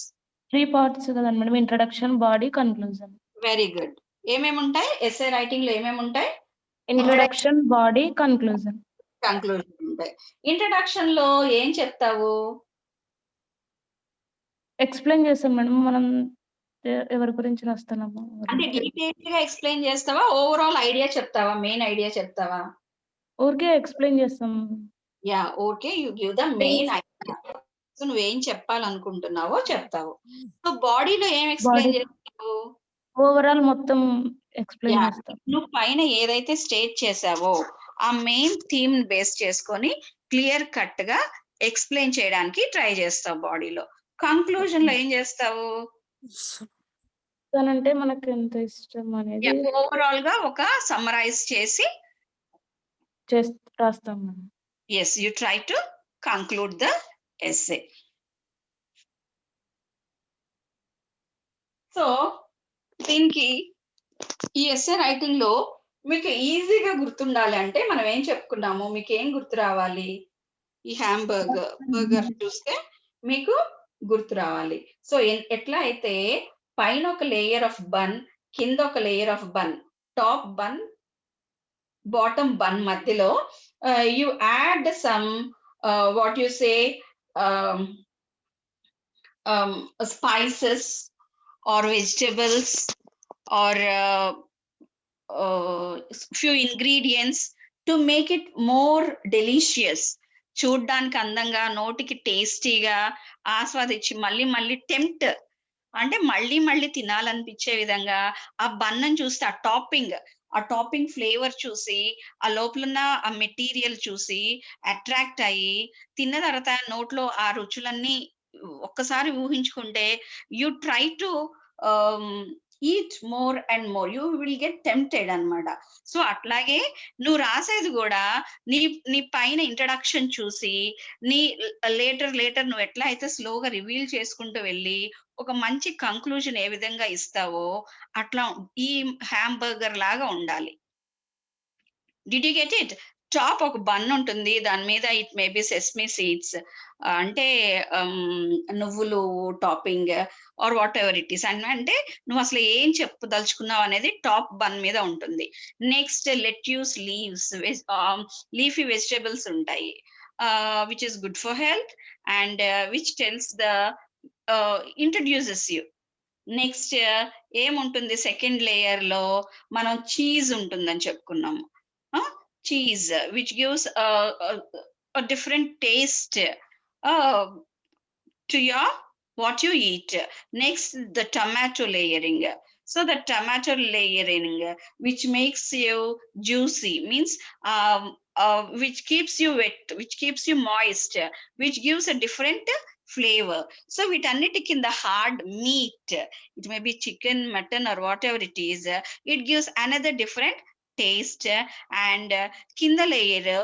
3 parts కదండి madam. Introduction, body, conclusion. Very good. ఏమేమి ఉంటాయి ఎస్సే రైటింగ్ లో? ఏమేమి ఉంటాయి? Introduction, body, conclusion. కంక్లూజన్ ఉంటాయి. ఇంట్రడక్షన్ లో ఏం చెప్తావు? ఎక్స్ప్లెయిన్ చేస్తాం మేడం, మనం ఎవరి గురించి రాస్తున్నాము. అంటే డీటెయిల్ గా ఎక్స్ప్లెయిన్ చేస్తావా, ఓవరాల్ ఐడియా చెప్తావా, మెయిన్ ఐడియా చెప్తావా? ఊరికే ఎక్స్ప్లెయిన్ చేస్తాం. Yeah okay, you give the main idea. So నువ్వేం చెప్పాలనుకుంటున్నావో చెప్తావు. సో బాడీలో ఏం ఎక్స్ప్లెయిన్ బాడీ చేస్తావు? ఓవరాల్ మొత్తం ఎక్స్ప్లెయిన్ యా చేస్తాం. నువ్వు పైన ఏదైతే స్టేట్ చేసావో ఆ మెయిన్ థీమ్ బేస్ చేసుకొని క్లియర్ కట్ గా ఎక్స్ప్లెయిన్ చేయడానికి ట్రై చేస్తావు బాడీలో. కంక్లూజన్ లో ఏం చేస్తావు? తనంటే మనకు ఎంత ఇష్టం అనేది ఓవరాల్ గా ఒక సమ్మరైజ్ చేసి రాస్తాం మనం. yes you try to conclude the essay. So దీనికి ఈ ఎస్సే రైటింగ్ లో మీకు ఈజీగా గుర్తుండాలి అంటే మనం ఏం చెప్పుకున్నాము, మీకు ఏం గుర్తు రావాలి? ఈ బర్గర్ చూస్తే మీకు గుర్తు రావాలి. సో ఎట్లా అయితే పైన ఒక లేయర్ ఆఫ్ బన్, కింద ఒక layer of bun, top bun bottom bun మధ్యలో you add some what you say spices or vegetables or few ingredients to make it more delicious. చూడ్డానికి అందంగా, నోటికి టేస్టీగా ఆస్వాదించి మళ్ళీ మళ్ళీ టెంప్ట్ అంటే మళ్ళీ మళ్ళీ తినాలనిపించే విధంగా ఆ బన్నను చూస్తే ఆ టాపింగ్ ఫ్లేవర్ చూసి ఆ లోపలున్న ఆ మెటీరియల్ చూసి అట్రాక్ట్ అయ్యి తిన్న తర్వాత నోట్లో ఆ రుచులన్నీ ఒక్కసారి ఊహించుకుంటే you try to eat more and more, you will get tempted అన్నమాట. సో అట్లాగే నువ్వు రాసేది కూడా నీ పైన ఇంట్రడక్షన్ చూసి నీ లేటర్ నువ్వు ఎట్లా అయితే స్లోగా రివీల్ చేసుకుంటూ వెళ్ళి ఒక మంచి కంక్లూజన్ ఏ విధంగా ఇస్తావో అట్లా ఈ హ్యాంబర్గర్ లాగా ఉండాలి. Did you get it? Top ఒక బన్ ఉంటుంది, దాని మీద ఇట్ మేబీ సెస్మీ సీడ్స్ అంటే నువ్వులు topping or whatever it is అంటే నువ్వు అసలు ఏం చెప్పదలుచుకున్నావు అనేది టాప్ బన్ మీద ఉంటుంది. Next lettuce leaves, leafy vegetables ఉంటాయి which is good for health and which tells the introduces you. Next ఏముంటుంది సెకండ్ లేయర్ లో మనం చీజ్ ఉంటుందని చెప్పుకున్నాము. Cheese which gives a different taste to your what you eat. Next the tomato layering. So the tomato layering which makes you juicy means which keeps you wet, which keeps you moist, which gives a different flavor. So వీటన్నిటికి in the hard meat, it may be chicken, mutton or whatever it is, it gives another different taste. And kinda layer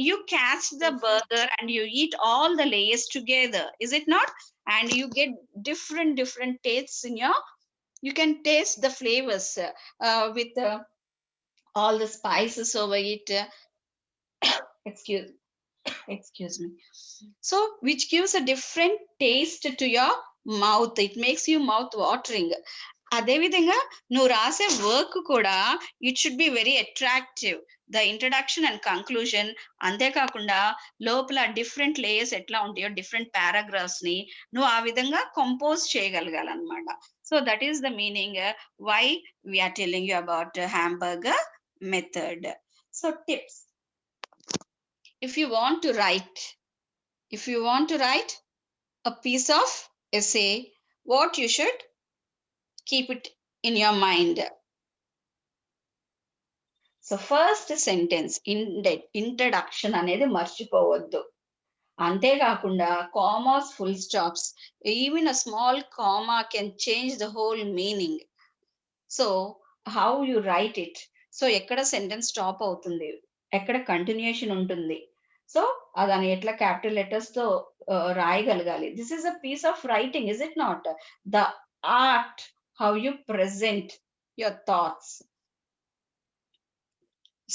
you catch the burger and you eat all the layers together, is it not? And you get different tastes in your, you can taste the flavors with all the spices over it. excuse me. So which gives a different taste to your mouth, it makes you mouth watering. అదే విధంగా నువ్వు రాసే work కూడా it should be very attractive, the introduction and conclusion. అంతేకాకుండా లోపల different layers ఎట్లా ఉంటాయో different paragraphs ని నువ్వు ఆ విధంగా కంపోజ్ చేయగలగాలన్నమాట. So that is the meaning why we are telling you about hamburger method. So tips, if you want to write a piece of essay, what you should keep it in your mind. So first sentence introduction అనేది మర్చిపోవద్దు. అంతేకాకుండా commas, full stops, even a small comma can change the whole meaning. So how you write it, so ఎక్కడ sentence stop అవుతుంది, ఎక్కడ continuation ఉంటుంది, so అదని ఎట్లా capital letters తో రాయగలగాలి. This is a piece of writing, is it not? The art how you present your thoughts.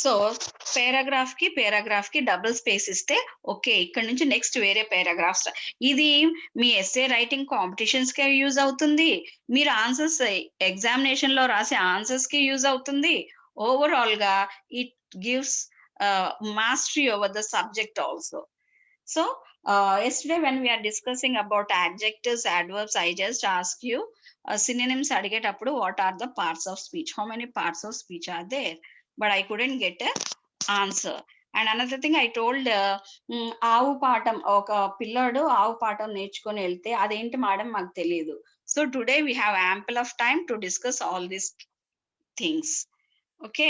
So paragraph కి double space ఇస్తే ఓకే, ఇక్కడ నుంచి నెక్స్ట్ వేరే పారాగ్రాఫ్స్. ఇది మీ ఎస్ఏ రైటింగ్ కాంపిటీషన్స్ కి యూజ్ అవుతుంది, మీరు ఆన్సర్స్ ఎగ్జామినేషన్ లో రాసే ఆన్సర్స్ కి యూజ్ అవుతుంది. ఓవరాల్ గా it gives mastery over the subject also. So yesterday when we are discussing about adjectives, adverbs, I just asked you synonyms అడిగేటప్పుడు what are the parts of speech, how many parts of speech are there, but I couldn't get an answer. And another thing I told ఆవు పాఠం ఒక పిల్లాడు ఆవు పాఠం నేర్చుకొని వెళ్తే అదేంటి మేడం మాకు తెలియదు. So today we have ample of time to discuss all these things. Okay.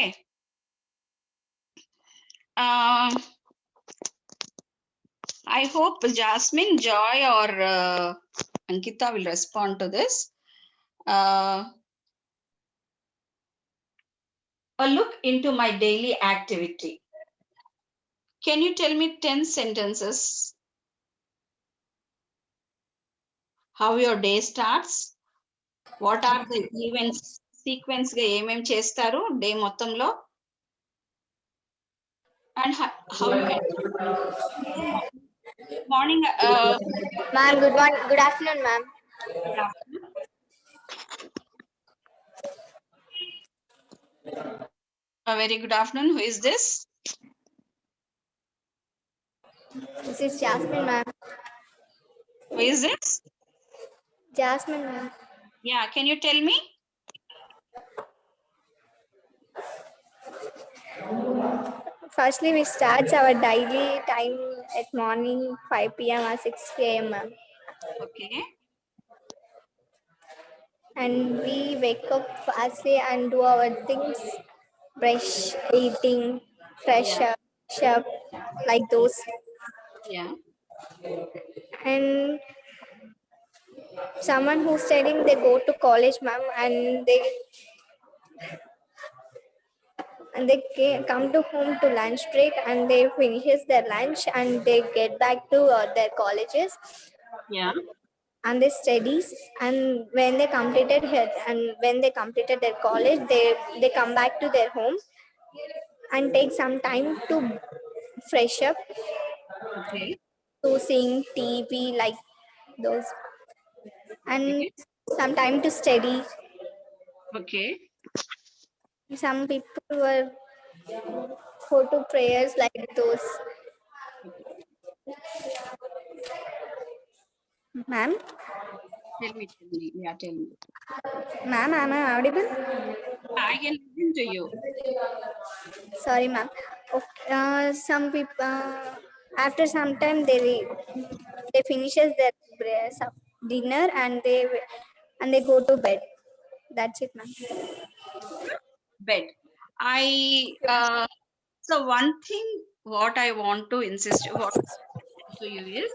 I hope Jasmine, Joy, or Ankita will respond to this. A look into my daily activity. Can you tell me 10 sentences? How your day starts? What are the events? Sequence ga em chestaru day mottamlo? And how you end. Morning. Ma'am, good afternoon, ma'am. Good afternoon. A very good afternoon. Who is this? This is Jasmine, ma'am. Who is this? Jasmine, ma'am. Yeah, can you tell me? Firstly, we start our daily time at morning 5 p.m. or 6 a.m. ma'am. Okay. And we wake up fastly and do our things, brush, eating, fresh up, like those. Yeah. And someone who's studying, they go to college, ma'am, and they come to home to lunch break, and they finishes their lunch and they get back to their colleges. Yeah. And they studies, and when they completed their college, they come back to their home and take some time to fresh up, Okay. to seeing TV, like those, and Okay. some time to study. Okay. Some people were go to prayers, like those. Ma'am, Tell me. Yeah, tell me. ma'am, am I audible? I can listen to you. Sorry, ma'am. Okay, some people, after some time, they finishes their dinner, and they go to bed. That's it, ma'am. Bed. So one thing what I want to insist to you is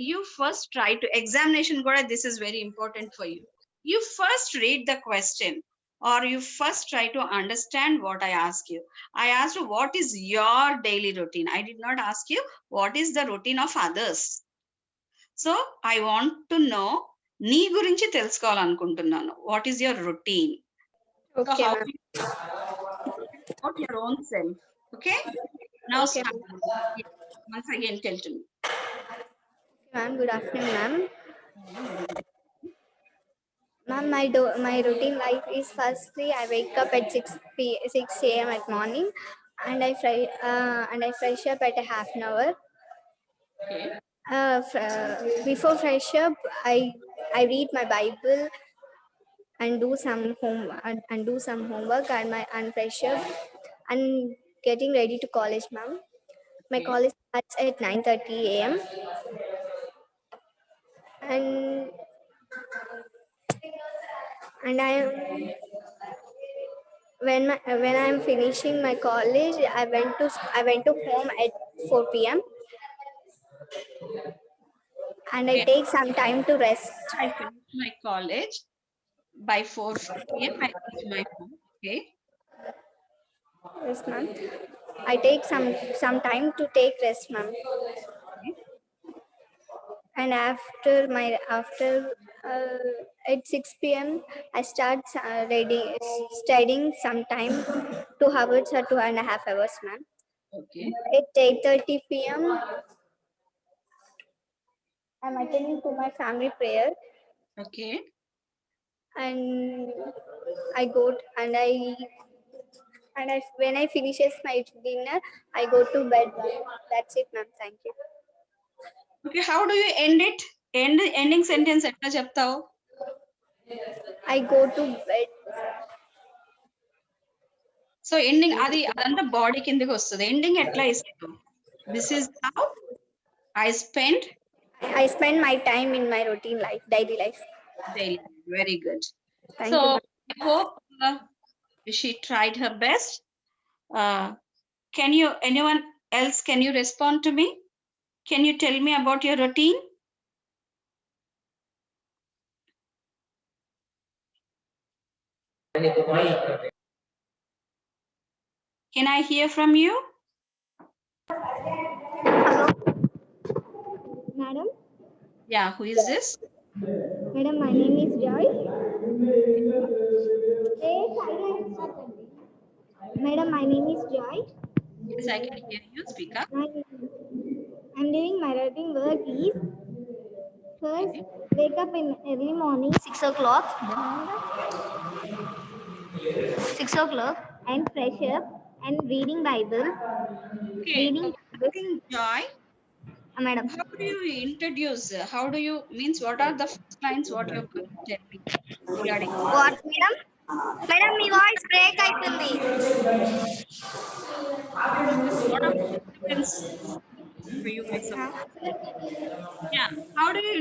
you first try to examination kuda, this is very important for you. You first read the question, or you first try to understand what I ask you. I asked you what is your daily routine. I did not ask you what is the routine of others. So I want to know నీ గురించి తెలుసుకోవాలనుకుంటున్నాను. What is your routine? So Okay, how ma'am. you about your own self. Okay. Now Okay, start. Yeah. Once again tell to me. ma'am. Good afternoon, ma'am. Ma'am, my routine life is, firstly I wake up at 6 a.m. at morning, and I fresh up at a half an hour. Okay. Before fresh up, I read my Bible and do some homework, and fresh up and getting ready to college, ma'am. My Okay. college starts at 9:30 a.m. and I am when I'm finishing my college, I went to home at 4 p.m. and I Okay. take some time to rest. I finished my college by 4 p.m. I reach my home. Okay. Yes, ma'am. I take some time to take rest, ma'am. Okay. And after at 6 p.m. I start studying some time, 2 hours or 2.5 hours, ma'am. Okay. At 8:30 p.m. I'm attending to my family prayer, Okay. and I go and when I finishes my dinner, I go to bed, ma'am. That's it, ma'am. Thank you. Okay. How do you end it? Ending sentence ఎట్లా చెప్తావు? I go to bed. So ending అది అదంతా body కిందకి వస్తుంది. Ending ఎట్లా ఇస్తావు? This is how I spend I spend my time in my routine life, daily life. daily. Very good. Thank So you, ma'am. I hope she tried her best. Can you, anyone else, can you respond to me? Can you tell me about your routine? Can I hear from you? Madam, Yeah, who is this? madam, my name is Joy. Madam, my name is Joy. Yes, I can hear you. Speak up. I'm doing my routine work is first wake up in early morning 6 o'clock. 6 o'clock and fresh up and reading Bible. Okay. Reading Asking Joy, Madam. how do you introduce? How do you means? What are the first lines? What you're going to tell me regarding? What, madam? Madam, me voice break అవుతుంది. What are the disturbance for you guys? Yeah. How do you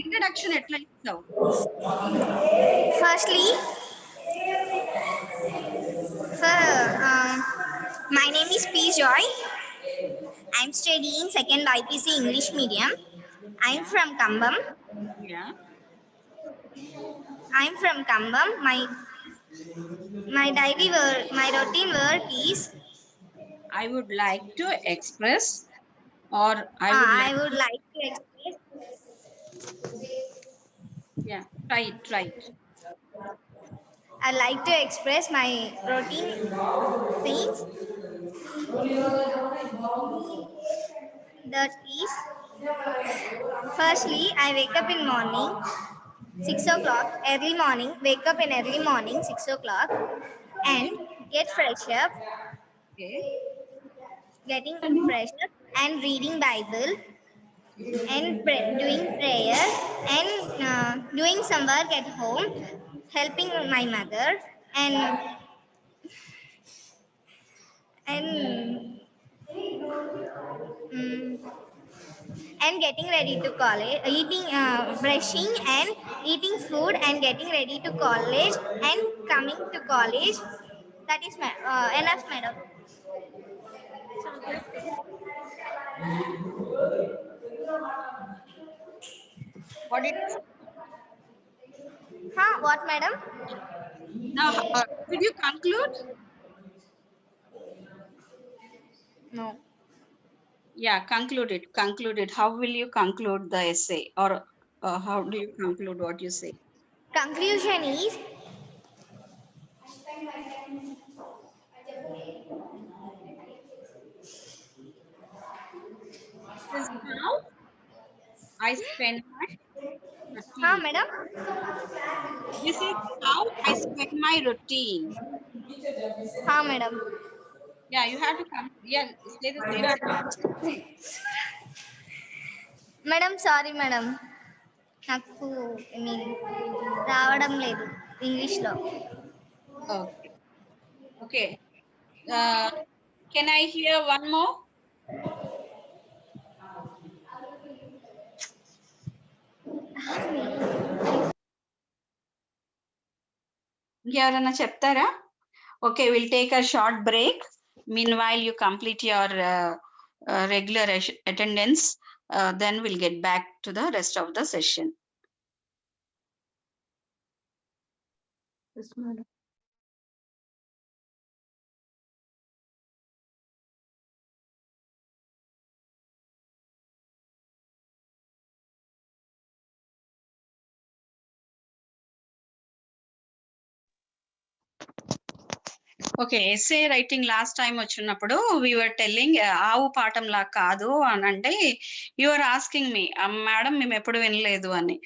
introduction at like so? Firstly, my name is P. Joy. I'm studying second IPC English medium. I'm from Kambam. Yeah. I'm from Kambam. My daily work, my routine work is I would like to express, or I would like, to express. yeah, try it. I like to express my routine things. That is, firstly, I wake up in morning 6 o'clock, early morning. Wake up in early morning 6 o'clock and get fresh up. Okay. Getting fresh up and reading Bible and doing prayer and doing some work at home, helping my mother and and getting ready to college, eating, brushing and eating food and getting ready to college and coming to college. That is my enough, madam. What did you say? Huh? What, madam? Now, did you conclude? No. Yeah, conclude it. How will you conclude the essay, or how do you conclude what you say? Conclusion is This is how I spend my huh, routine. madam? This is how I spend my routine. Huh, madam? Yeah, you have to come. Yeah, say the same. Madam sorry madam నాకు రావడం లేదు ఇంగ్లీష్లో. Okay. Okay. Can I hear one more? ఇంకెవరన్నా చెప్తారా? Okay, we'll take a short break. Meanwhile, you complete your regular attendance. Then we'll get back to the rest of the session. Yes, madam. Okay, essay writing last time వచ్చినప్పుడు we are telling ఆవు పాఠం లా కాదు అని అంటే you're asking me madam మేము ఎప్పుడు వినలేదు అని.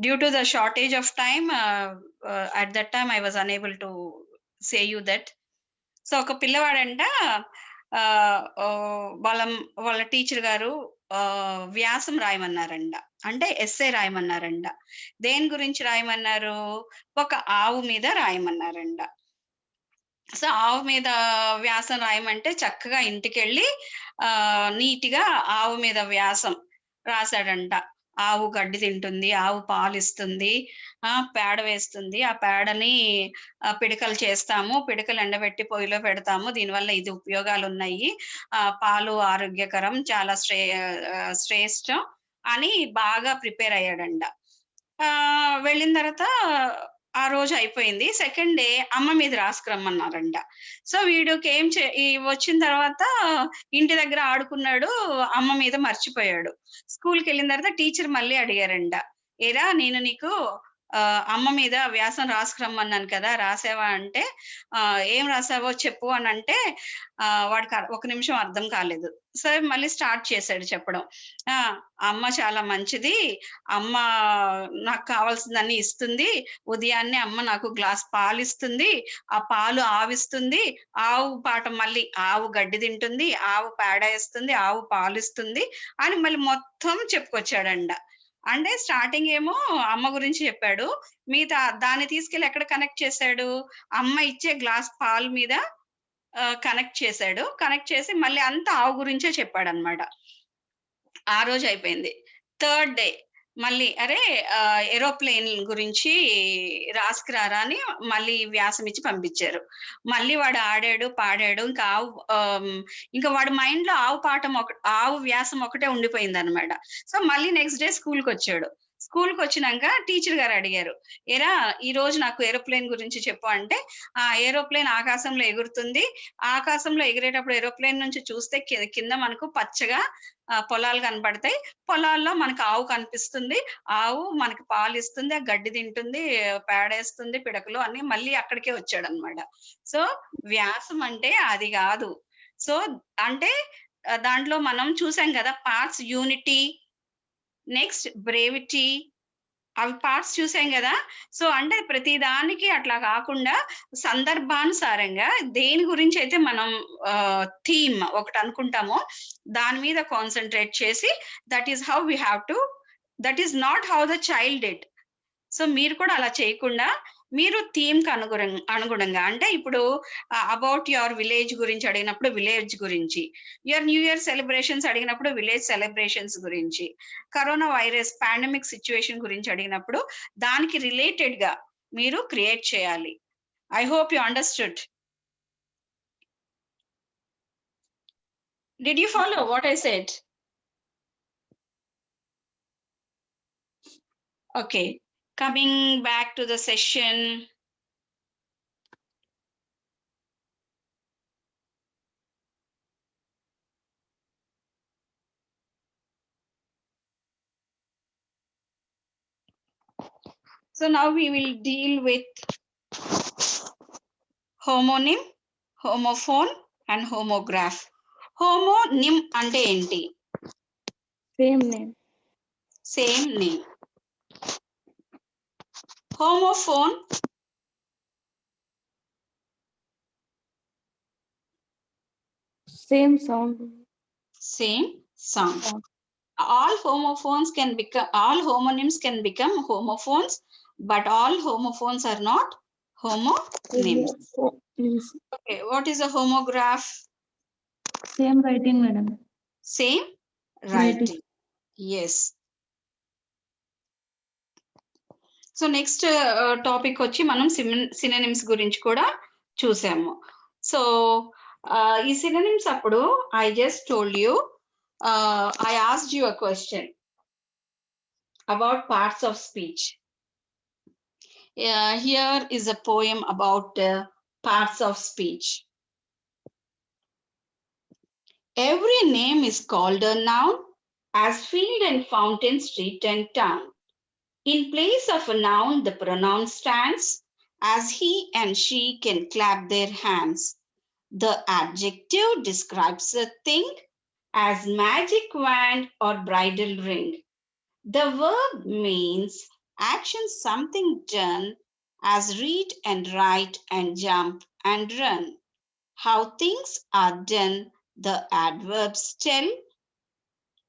Due to the shortage of time at that time I was unable to say you that. So ఒక పిల్లవాడంట వాళ్ళ టీచర్ గారు వ్యాసం రాయమన్నారంట, అంటే ఎస్ఏ రాయమన్నారంట. దేని గురించి రాయమన్నారు? ఒక ఆవు మీద రాయమన్నారంట. సో ఆవు మీద వ్యాసం రాయమంటే చక్కగా ఇంటికెళ్ళి నీట్‌గా ఆవు మీద వ్యాసం రాసాడంట. ఆవు గడ్డి తింటుంది, ఆవు పాలిస్తుంది, పేడ వేస్తుంది. ఆ పేడని పిడకలు చేస్తాము. పిడకలు ఎండబెట్టి పొయ్యిలో పెడతాము. దీనివల్ల ఇది ఉపయోగాలున్నాయి. పాలు ఆరోగ్యకరం, చాలా శ్రేష్టం అని బాగా ప్రిపేర్ అయ్యాడంట. వెళ్ళిన తర్వాత ఆ రోజు అయిపోయింది. సెకండ్ డే అమ్మ మీద రాసుకురమ్మన్నారంట. సో వీడికేం వచ్చిన తర్వాత ఇంటి దగ్గర ఆడుకున్నాడు. అమ్మ మీద మర్చిపోయాడు. స్కూల్‌కెళ్ళిన తర్వాత టీచర్ మళ్ళీ అడిగారంట. "ఏరా నేను నీకు అమ్మ మీద వ్యాసం రాసుకురమ్మన్నాను కదా! రాసావా?" అంటే "ఏం రాసావో చెప్పు" అనంటే వాడికి ఒక నిమిషం అర్థం కాలేదు. సరే మళ్ళీ స్టార్ట్ చేశాడు చెప్పడం. "ఆ! అమ్మ చాలా మంచిది. అమ్మ నాకు కావాల్సిందన్నీ ఇస్తుంది. ఉదయాన్నే అమ్మ నాకు గ్లాస్ పాలిస్తుంది. ఆ పాలు ఆవిస్తుంది. ఆవు పాఠం మళ్ళీ ఆవు గడ్డి తింటుంది. ఆవు పేడ ఏస్తుంది. ఆవు పాలిస్తుంది" అని మళ్ళీ మొత్తం చెప్పుకొచ్చాడంట. అంటే స్టార్టింగ్ ఏమో అమ్మ గురించి చెప్పాడు. మిగతా దాన్ని తీసుకెళ్ళి ఎక్కడ కనెక్ట్ చేశాడు? అమ్మ ఇచ్చే గ్లాస్ పాలు మీద కనెక్ట్ చేశాడు. కనెక్ట్ చేసి మళ్ళీ అంతా ఆవు గురించే చెప్పాడన్నమాట. ఆ రోజు అయిపోయింది. థర్డ్ డే మళ్ళీ "అరే ఏరోప్లేన్ గురించి రాసుకురారా" అని మళ్ళీ వ్యాసం ఇచ్చి పంపించారు. మళ్ళీ వాడు ఆడాడు, పాడాడు. ఇంకా ఇంకా వాడి మైండ్‌లో ఆవు వ్యాసం ఒకటే ఉండిపోయిందన్నమాట. సో మళ్ళీ నెక్స్ట్ డే స్కూల్‌కొచ్చాడు. స్కూల్‌కొచ్చినంక టీచర్ గారు అడిగారు, "ఏరా ఈరోజు నాకు ఏరోప్లేన్ గురించి చెప్పు" అంటే, ఏరోప్లేన్ ఆకాశంలో ఎగురుతుంది. ఆకాశంలో ఎగిరేటప్పుడు ఏరోప్లేన్ నుంచి చూస్తే కింద మనకు పచ్చగా పొలాలు కనపడతాయి. పొలాల్లో మనకు ఆవు కనిపిస్తుంది. ఆవు మనకి పాలిస్తుంది, ఆ గడ్డి తింటుంది, పేడేస్తుంది, పిడకలు అన్నీ మళ్ళీ అక్కడికే వచ్చాడన్నమాట. సో వ్యాసం అంటే అది గాదు. సో అంటే దాంట్లో మనం చూసాం గదా! పార్ట్స్ యూనిటీ, నెక్స్ట్ బ్రేవిటీ, అవి పార్ట్స్ చూసాం గదా! సో అంటే ప్రతి దానికి అట్లా కాకుండా సందర్భానుసారంగా దేని గురించైతే మనం థీమ్ ఒకటి అనుకుంటామో దాని మీద కాన్సంట్రేట్ చేసి that is how we have to, that is not how the child did. So మీరు కూడా అలా చేయకుండా మీరు థీమ్‌కి అనుగుణంగా అంటే ఇప్పుడు అబౌట్ యువర్ విలేజ్ గురించి అడిగినప్పుడు విలేజ్ గురించి, యువర్ న్యూ ఇయర్ సెలబ్రేషన్స్ అడిగినప్పుడు విలేజ్ సెలబ్రేషన్స్ గురించి, కరోనా వైరస్ పాండమిక్ సిట్యుయేషన్ గురించి అడిగినప్పుడు దానికి రిలేటెడ్‌గా మీరు క్రియేట్ చేయాలి. I hope you understood. Did you follow what I said? Okay. Coming back to the session. So now we will deal with homonym, homophone and homograph. Homonym అంటే ఏంటి? Same name. Same name. Homophone same sound. same sound. All homonyms can become homophones, but all homophones are not homonyms. Okay, what is a homograph? Same writing madam. Same writing. Yes. So next topic వచ్చి మనం synonyms గురించి కూడా చూసాము. So ఈ synonyms అప్పుడు I just told you, I asked you a question about parts of speech. Here is a poem about parts of speech. Every name is called a noun, as field and fountain, street and town. In place of a noun, the pronoun stands, as he and she can clap their hands. The adjective describes a thing, as magic wand or bridal ring. The verb means action, something done, as read and write and jump and run. How things are done, the adverbs tell,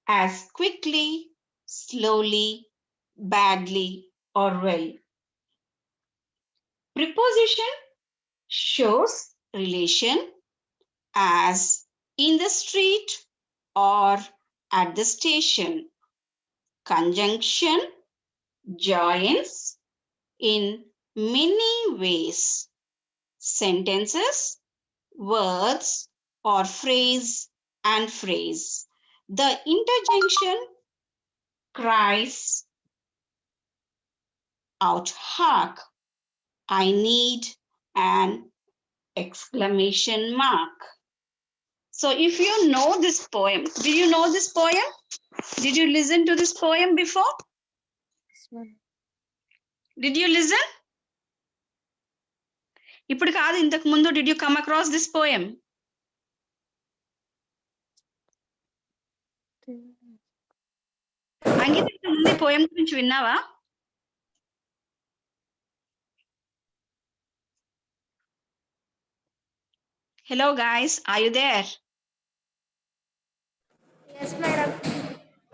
as quickly, slowly, badly, or well. Preposition shows relation as in the street or at the station. Conjunction joins in many ways. Sentences, words, or phrase and phrase. The interjunction cries out, hark! I need an exclamation mark. So if you know this poem, do you know this poem? Did you listen to this poem before? Did you listen? ఇప్పుడు కాదు, ఇంతకు ముందు did you come across this poem? అంకిత, ఇంతకు ముందు ఈ poem గురించి విన్నావా? Hello guys, are you there? Yes, madam.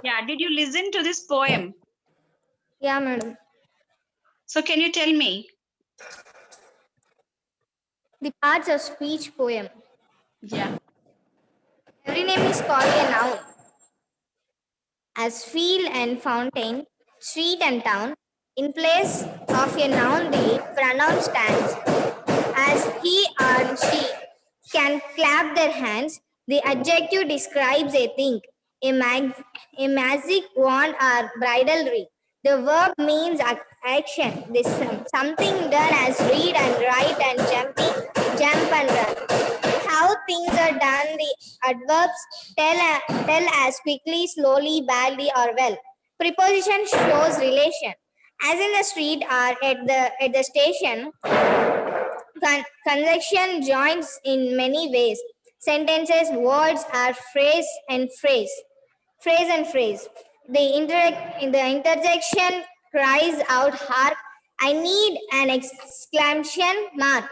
Yeah, did you listen to this poem? Yeah, madam. So can you tell me? The parts of speech poem. Yeah. Every name is called a noun. As field and fountain, street and town, in place of a noun, the pronoun stands. As he or she can clap their hands, the adjective describes a thing, a magic wand or bridal ring. The verb means action, this something done as read and write and jump and run. How things are done, the adverbs tell as quickly, slowly, badly, or well. Preposition shows relation. As in the street or at the station, conjunction joins in many ways. Sentences, words are phrase and phrase. The interjection cries out, hark! I need an exclamation mark.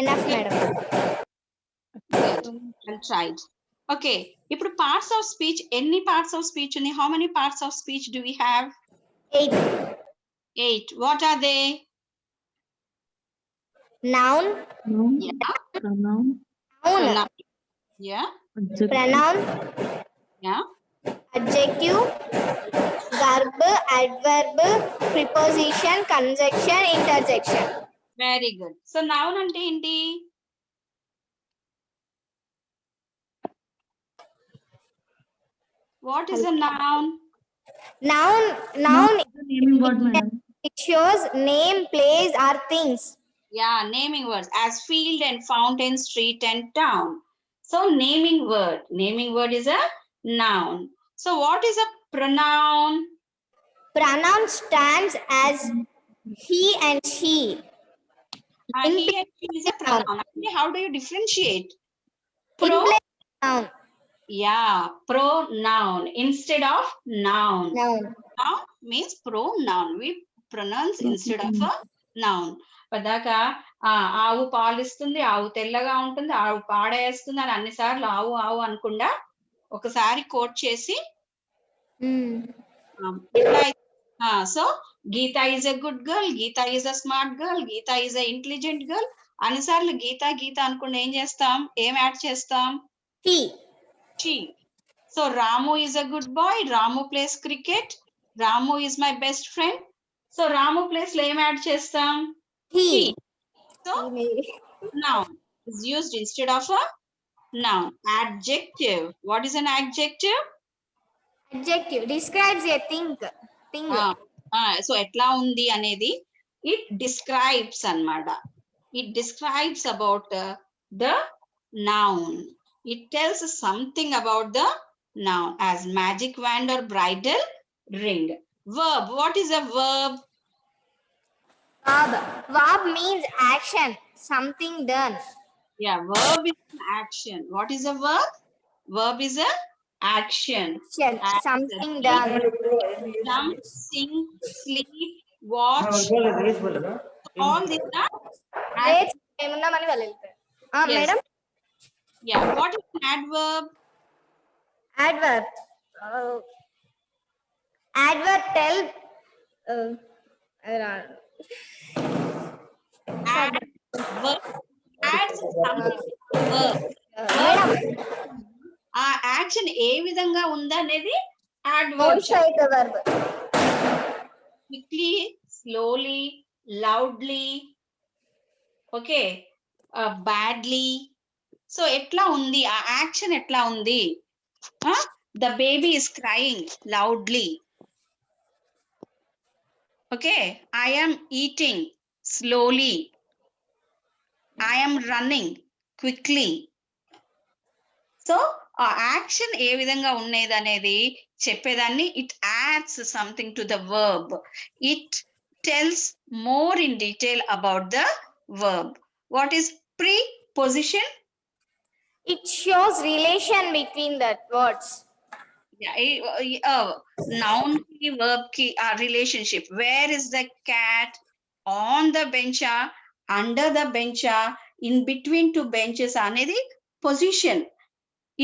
Enough, madam. Good. Well tried. Okay. ఇప్పుడు parts of speech, ఎన్ని parts of speech ఉన్నాయి? How many parts of speech do we have? 8. 8. What are they? Noun, Yeah. Pronoun. Pronoun. Yeah. pronoun, Yeah. adjective, verb, adverb, preposition, conjunction, interjection. Very good. So noun అంటే ఏంటి? What is a noun? Noun, Naming word, madam. it shows name, place, or things. Yeah, naming words as field and fountain, street and town. So naming word is a noun. So what is a pronoun? Pronoun stands as he and she. He and she is a pronoun. Okay, how do you differentiate? In Pro, place noun. yeah, pronoun instead of noun. Noun. Noun means pronoun. We pronounce instead of a noun. పదాక ఆవు పాలిస్తుంది, ఆవు తెల్లగా ఉంటుంది, ఆవు పాడేస్తుంది అని అన్నిసార్లు ఆవు ఆవు అనకుండా ఒకసారి కోట్ చేసి so Geeta is a good girl, Geeta is a smart girl, Geeta is a intelligent girl అన్నిసార్లు గీత గీత అనుకుండా ఏం చేస్తాం? ఏం యాడ్ చేస్తాం? She. So Ramu is a good boy. Ramu plays cricket. Ramu is my best friend. So Ramu plays lo em add chestam? He. So noun is used instead of a noun. Adjective. What is an adjective? Adjective describes a thing. So etla undi anedi it describes anmada. It describes about the noun. It tells something about the noun as magic wand or bridal ring. Verb. What is a verb? Verb means action, something done. Yeah, verb is an action. What is a verb? Verb is a action. Something done. Jump, sing, sleep, watch. All these are Yes. Madam? Yeah, what is an adverb? Adverb. Adverb tell. verb adds something to the verb. Madam, ఆ action ఏ విధంగా ఉందనేది add word outside the verb. quickly, slowly, loudly, okay, badly. So ఎట్లా ఉంది ఆ action ఎట్లా ఉంది? The baby is crying loudly. Okay, I am eating slowly. I am running quickly. So ఆ action ఏ విధంగా ఉండేది అనేది చెప్పేదాన్ని it adds something to the verb. It tells more in detail about the verb. What is preposition? It shows relation between the words. Noun ki verb ki relationship. Where is the cat? On the bench, under the bench, in between two benches అనేది position.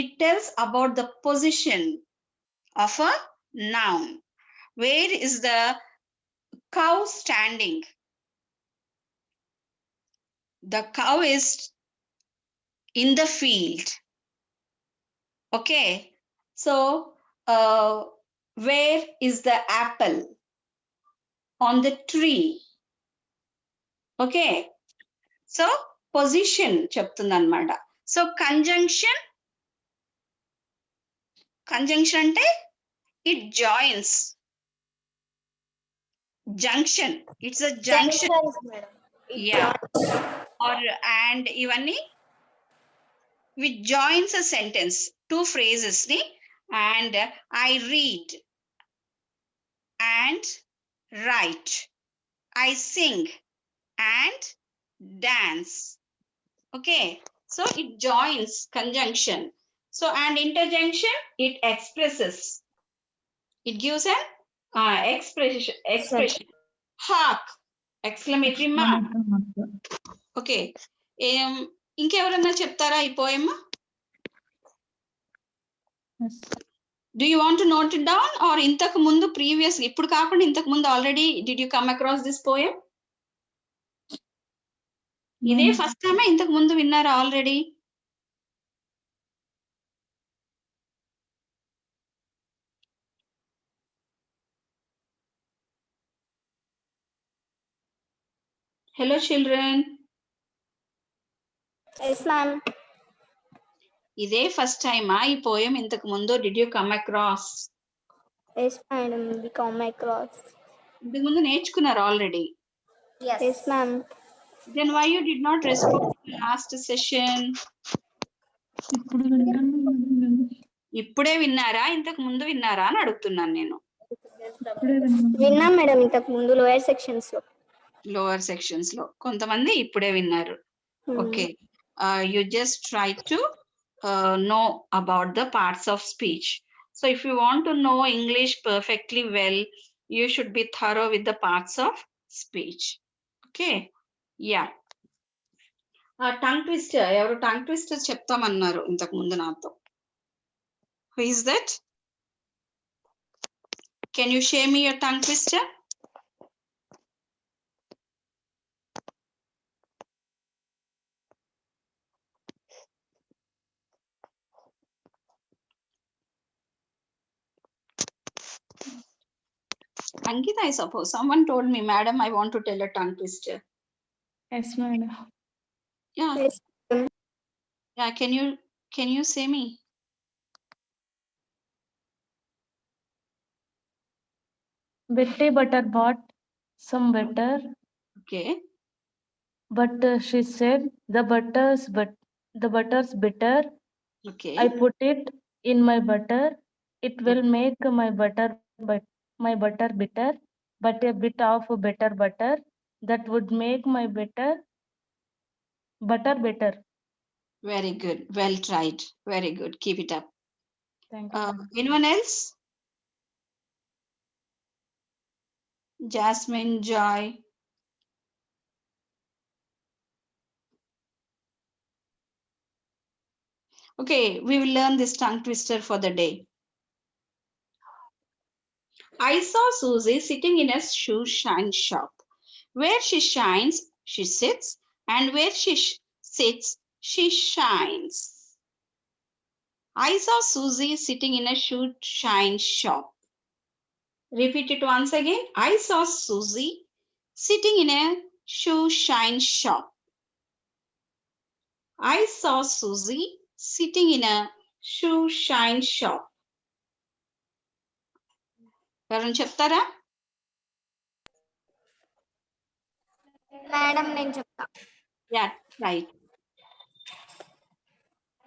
It tells about the position of a noun. Where is the cow standing? The cow is in the field. Okay, so where is the apple? On the tree. Okay, so position చెప్తుంది అన్నమాట. So conjunction అంటే it joins. Junction, it's a junction. Junctions, madam. Yeah, or and ఇవన్నీ which joins a sentence, two phrases ni, and I read and write, I sing and dance. Okay, so it joins conjunction. So and interjunction, it expresses, it gives an expression. Hark, exclamatory mark. Okay, ఇంకెవరన్నా చెప్తారా ఈ poem? Do you want to note it down or ఇంతకు ముందు previous, ఇప్పుడు కాకుండా ఇంతకు ముందు already did you come across this poem? ఇదే ఫస్ట్ టైం ఇంతకు ముందు విన్నారా already? Hello children. Yes, ma'am. ఇదే ఫస్ట్ టైమా ఈ పోయం ఇంతకు ముందు did you come across? Yes, madam. We come across. ఇంతకు ముందు నేర్చుకున్నారు already. Yes, ma'am. Then why you did not respond to the last session? ఇప్పుడే విన్నారా ఇంతకు ముందు విన్నారా అని అడుగుతున్నాను నేను. విన్నాం మేడం ఇంతకు ముందు లోయర్ సెక్షన్స్ లో. లోవర్ సెక్షన్స్ లో కొంతమంది ఇప్పుడే విన్నారు. Okay, you just try to know about the parts of speech. So if you want to know English perfectly well, you should be thorough with the parts of speech. Okay, yeah. Tongue twister, ఎవరు tongue twister చెప్తామన్నారు ఇంతకు ముందు నాతో. Who is that? Can you share me your tongue twister? Ankita, I suppose. Someone told me, madam, I want to tell a tongue twister. Yes, madam. Yeah. Yes. Yeah, can you say me? Betty Butter bought some butter, Okay. but she said the butter's bitter. Okay. I put it in my butter. It will make my butter bitter, but a bit of better butter that would make my butter better. Very good. Well tried. Very good. Keep it up. Thank you. Anyone else? Jasmine, Joy. Okay, we will learn this tongue twister for the day. I saw Susie sitting in a shoe shine shop. Where she shines, she sits. And where she sits, she shines. I saw Susie sitting in a shoe shine shop. Repeat it once again. I saw Susie sitting in a shoe shine shop. I saw Susie sitting in a shoe shine shop. ఎవరైనా చెప్తారా? Madam, నేను చెప్తా. Yeah, right.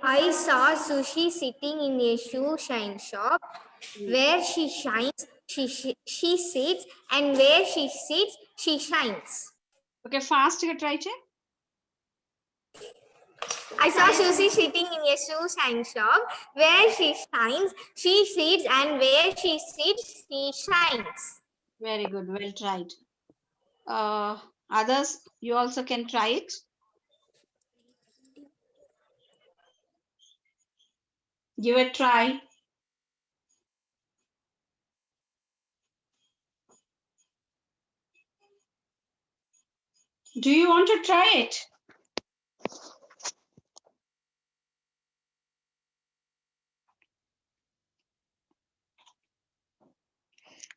I saw Sushi sitting in a shoe shine shop. Where she shines, she sits, and where she sits, she shines. Okay, fast గా try చేయి. I saw Susie sitting in a shoe shine shop. Where she shines, she sits, and where she sits, she shines. Very good, well tried. Others, you also can try it. Give a try. Do you want to try it?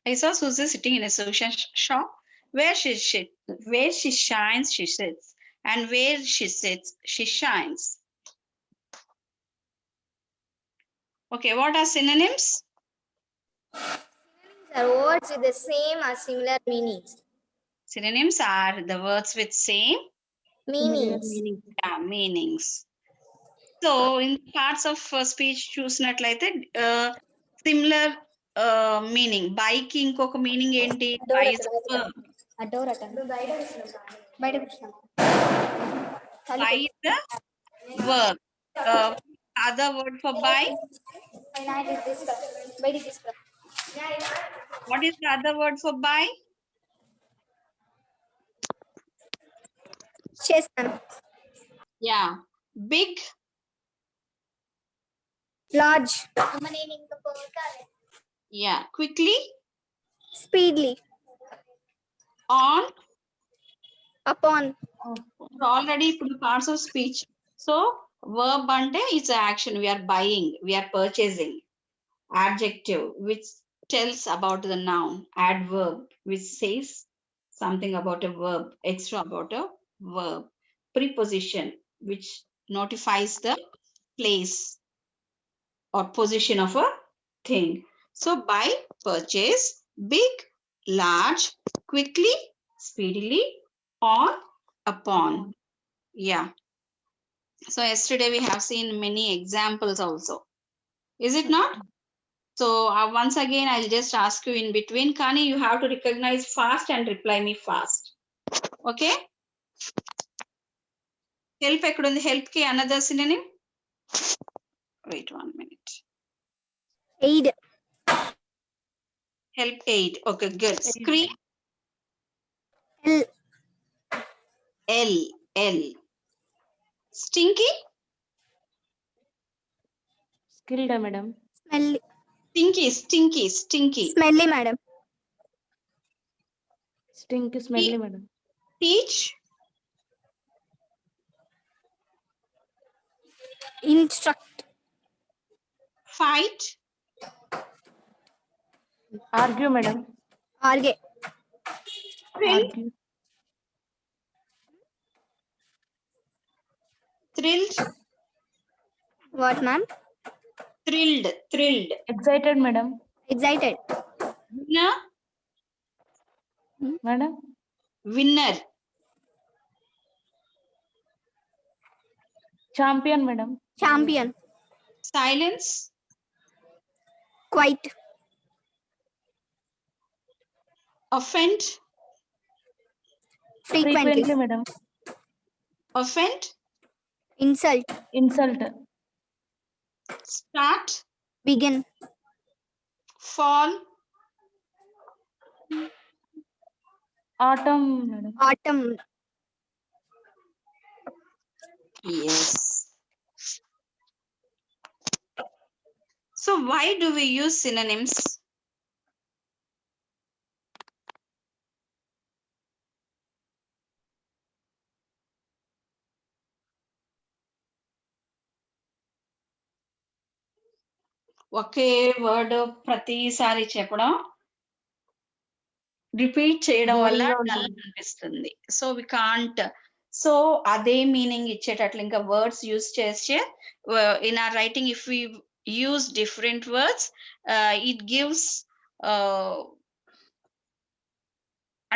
I saw Susie sitting in a social shop. Where she shines, she sits, and where she sits, she shines. Okay, what are synonyms? Are words with the same or similar meanings. Synonyms are the words with same Meanings. meanings. So in parts of speech చూసినట్లయితే similar meaning. Bike ఇంకొక meaning ఏంటి? Buy is the verb. Other word for buy? What is the other word for buy? Chess, ma'am. Yeah. Big, Large. yeah. Quickly, Speedily. on. Upon. Already ఇప్పుడు parts of speech. So verb అంటే it's an action. We are buying, we are purchasing. Adjective, which tells about the noun. Adverb, which says something about a verb, extra about a verb. Preposition, which notifies the place or position of a thing. So buy, purchase, big, large, quickly, speedily, on, upon. Yeah. So yesterday we have seen many examples also. Is it not? So once again, I'll just ask you in between. Kani, you have to recognize fast and reply me fast. Okay? Help ekkudundi? Help ki another synonym? Wait 1 minute. Aid. Help aid. Okay, good. Screen. L. L. L. Stinky. Skilled, madam. Smelly. Stinky. Stinky. Stinky. Smelly, madam. Stinky, smelly, madam. Teach. Instruct. Fight. Argue, madam. Argue. Thrill. Argue. Thrilled. What, ma'am? Thrilled. Thrilled. Excited, madam. Excited. Winner. Madam. Winner. Champion, madam. Champion. Silence. Quite. Offend. Frequently. Frequently, madam. Offend. Insult. Insult. Start. Begin. Fall. Autumn, madam. Autumn. Yes. So why do we use synonyms? Okay word ప్రతిసారి చెప్పడం, repeat చేయడం వల్ల Boring గా dull ఉంటుంది. అనిపిస్తుంది. So, we can't. So, అదే meaning ఇచ్చేటట్లు ఇంకా వర్డ్స్ యూజ్ చేస్తే in our writing if we use different words it gives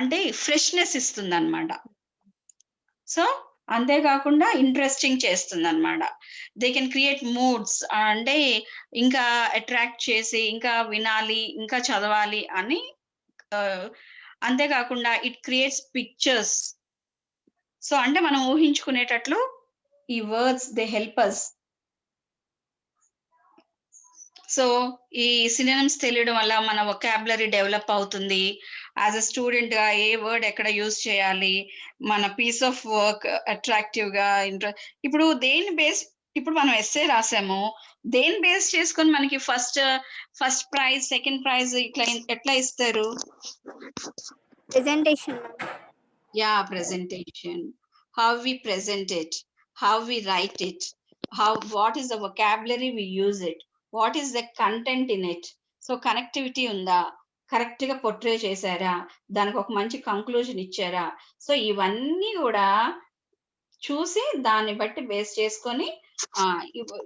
అంటే ఫ్రెష్‌నెస్ ఇస్తుందన్నమాట. సో, అంతే కాకుండా ఇంట్రెస్టింగ్ చేస్తుందన్నమాట. దే కెన్ క్రియేట్ మూడ్స్ అంటే ఇంకా అట్రాక్ట్ చేసి, ఇంకా వినాలి, ఇంకా చదవాలి అని అంతే కాకుండా ఇట్ క్రియేట్స్ పిక్చర్స్. సో, అంటే మనం ఊహించుకునేటట్లు ఈ words they help us. So, ఈ సినోనిమ్స్ తెలియడం వల్ల మన వొకాబులరీ డెవలప్ అవుతుంది. యాస్ ఎ స్టూడెంట్‌గా ఏ వర్డ్ ఎక్కడ యూజ్ చేయాలి, మన పీస్ ఆఫ్ వర్క్ అట్రాక్టివ్‌గా ఇప్పుడు ఇప్పుడు మనం ఎస్సే రాసాము. దేన్ని బేస్ చేసుకొని మనకి ఫస్ట్ ప్రైజ్, సెకండ్ ప్రైజ్ ఇట్లా ఎట్లా ఇస్తారు? Presentation, ma'am. Yeah, presentation. How we present it, how we write it, what is the vocabulary we use it, what is the content in it. So connectivity unda, correct గా portray చేశారా, దానికి ఒక మంచి conclusion ఇచ్చారా. So ఇవన్నీ కూడా చూసి దాన్ని బట్టి బేస్ చేసుకొని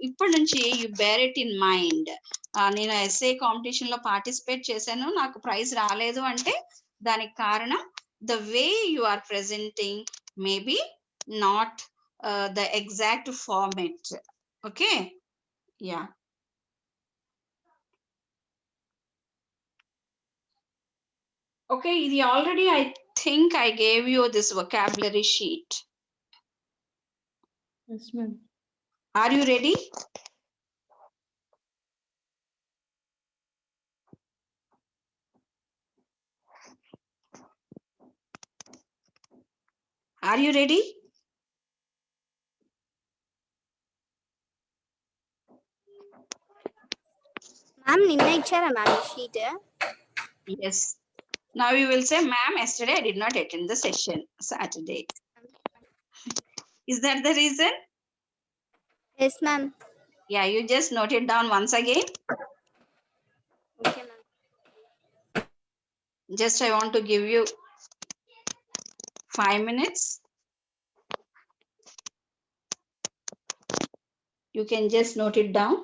ఇప్పటి నుంచి you bear it in mind. నేను ఎస్ఏ కాంపిటీషన్ లో పార్టిసిపేట్ చేశాను, నాకు ప్రైజ్ రాలేదు అంటే దానికి కారణం the way you are presenting, maybe not the exact format. Okay, yeah. Okay, ఇది already I think I gave you this vocabulary sheet. Yes, ma'am. Are you ready? Are you ready? Ma'am, నిన్న ఇచ్చారా ma'am ఈ sheet? Yes. Now you will say, ma'am, yesterday I did not attend the session, Saturday. Is that the reason? Yes, ma'am. Yeah, you just note it down once again. Okay, ma'am. Just I want to give you 5 minutes. You can just note it down.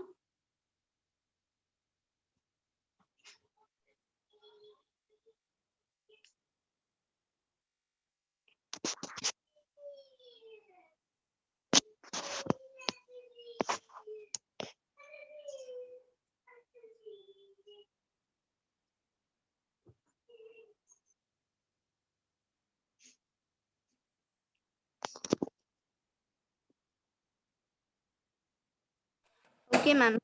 Okay, ma'am.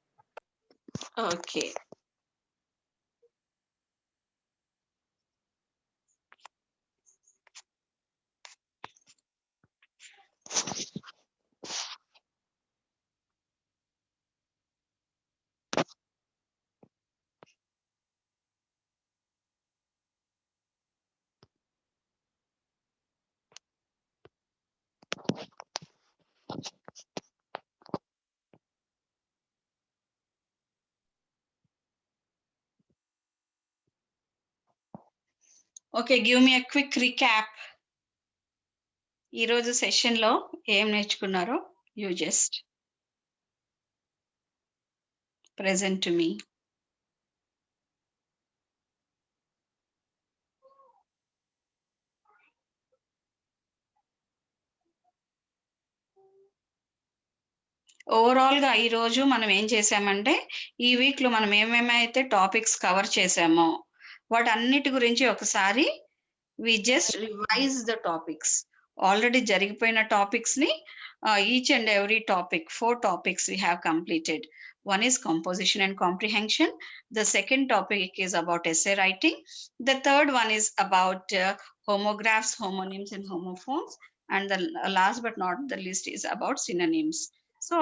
Okay. Okay, give me a quick recap. ఈ రోజు session లో ఏం నేర్చుకున్నారో you just present to me. Overall గా ఈ రోజు మనం ఏం చేసామంటే ఈ వీక్ లో మనం ఏమేమైతే టాపిక్స్ కవర్ చేసామో వాటన్నిటి గురించి ఒకసారి we just revise the topics. Already జరిగిపోయిన టాపిక్స్ ని each and every topic, 4 topics we have completed. One is composition and comprehension. The second topic is about essay writing. The third one is about homographs, homonyms and homophones. And the last but not the least is about synonyms. So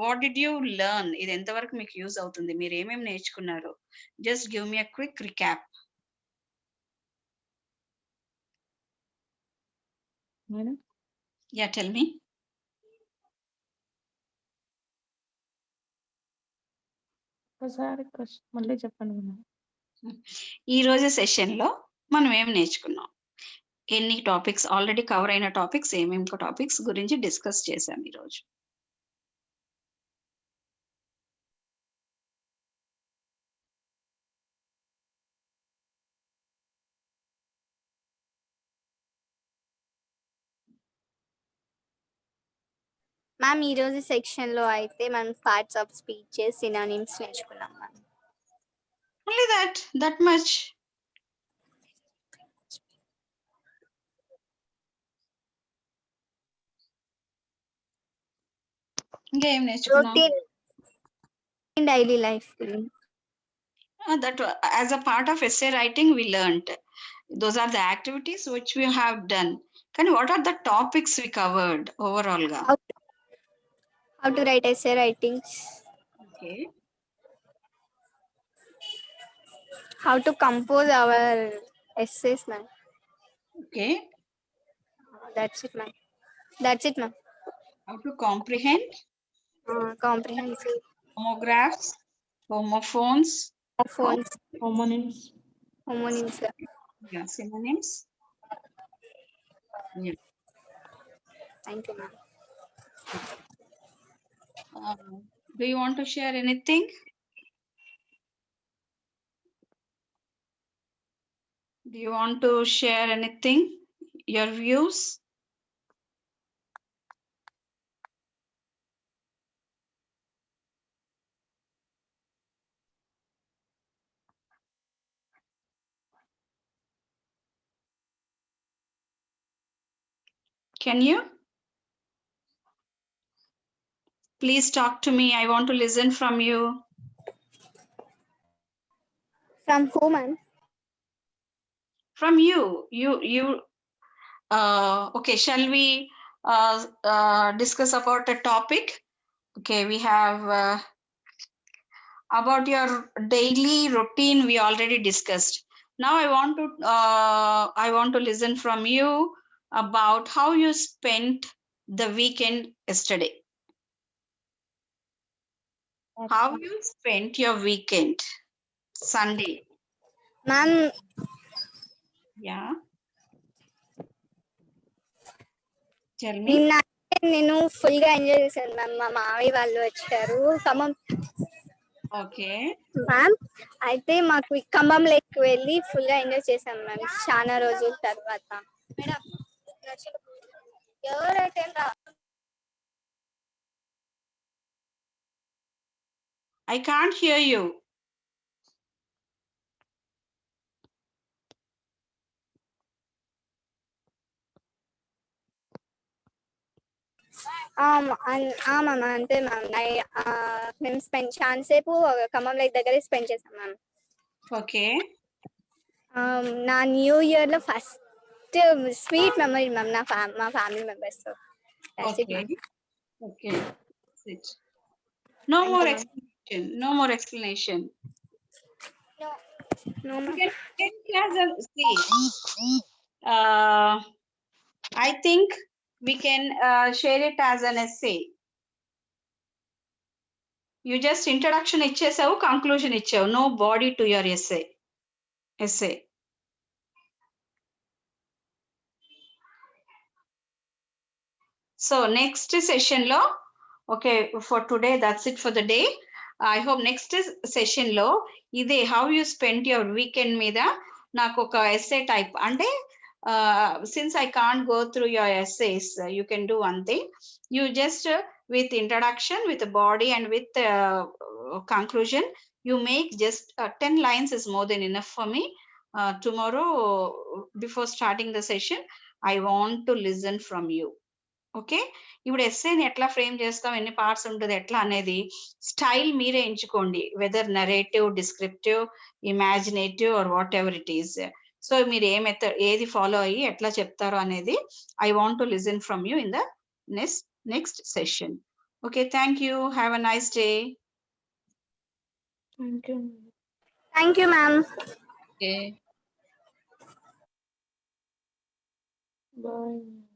what did you learn? ఇది ఎంతవరకు మీకు use అవుతుంది, మీరు ఏమేమి నేర్చుకున్నారు? Just give me a quick recap. Madam? Yeah, tell me. ఒకసారి మళ్ళీ చెప్పండి మేడం. ఈ రోజు సెషన్‌లో మనం ఏం నేర్చుకున్నాం? ఎన్ని టాపిక్స్ ఆల్రెడీ కవర్ అయిన టాపిక్స్ ఏమేమి టాపిక్స్ గురించి డిస్కస్ చేశాం ఈరోజు. మ్యామ్ ఈ రోజు సెక్షన్ లో అయితే మనం పార్ట్స్ ఆఫ్ స్పీచెస్ సినానిమ్స్ నేర్చుకున్నాం మ్యామ్. Only that much. ఇంకా ఏం నేర్చుకున్నాం? రొటీన్ డైలీ లైఫ్ గురించి. That as a part of essay writing we learnt. Those are the activities which we have done. Can what are the topics we covered overall ga? How to write essay writings. Okay. How to compose our essays, ma'am. Okay. That's it, ma'am. How to comprehend Comprehensive. homographs, homophones, Phones. Homonyms. Homonyms. yeah, synonyms. Yeah. Thank you, ma'am. Do you want to share anything? Do you want to share anything? Your views? Can you? Please talk to me. I want to listen from you. From who, ma'am? From you. Okay, shall we discuss about a topic? Okay, we have about your daily routine we already discussed. Now I want to listen from you about how you spent the weekend yesterday. How you spent your weekend? Sunday. Ma'am, Yeah. Tell me. నిన్న నేను full గా enjoy చేశాను ma'am. మా మావయ్య వాళ్ళు వచ్చారు Khammam. Okay. Ma'am అయితే మాకు ఖమ్మం లేక్ వెళ్ళి ఫుల్ గా ఎంజాయ్ చేశాం మ్యామ్ చాలా రోజుల తర్వాత. ఎవరైతే I can't hear you. Ma'am అంతే మ్యామ్. మేము చాలా సేపు ఖమ్మం లేక్ దగ్గరే స్పెండ్ చేసాం మ్యామ్. Okay. నా న్యూ ఇయర్ లో ఫస్ట్ స్వీట్ మెమరీ మ్యామ్ మా ఫ్యామిలీ మెంబర్స్ తో. Okay. Okay. That's it. No Thank more you, ma'am. explanation. No more explanation. No, You ma'am. can take it as a see. I think we can share it as an essay. You just introduction ఇచ్చేసావు, conclusion ఇచ్చావు. No body to your essay. So next session lo, okay, for today that's it for the day. I hope next session lo ide how you spent your weekend మీద నాకు ఒక essay type అంటే since I can't go through your essays, you can do one thing. You just with introduction, with the body and with conclusion, you make just 10 lines is more than enough for me. Tomorrow before starting the session, I want to listen from you. Okay, ఇప్పుడు ఎస్సేని ఎట్లా frame చేస్తాం, ఎన్ని parts ఉంటుంది ఎట్లా అనేది style మీరే ఎంచుకోండి, whether narrative, descriptive, imaginative or whatever it is. So మీరు ఏది ఫాలో అయ్యి ఎట్లా చెప్తారో అనేది I want to listen from you in the next session. Okay, thank you, have a nice day. Thank you, ma'am. ఓకే, Bye.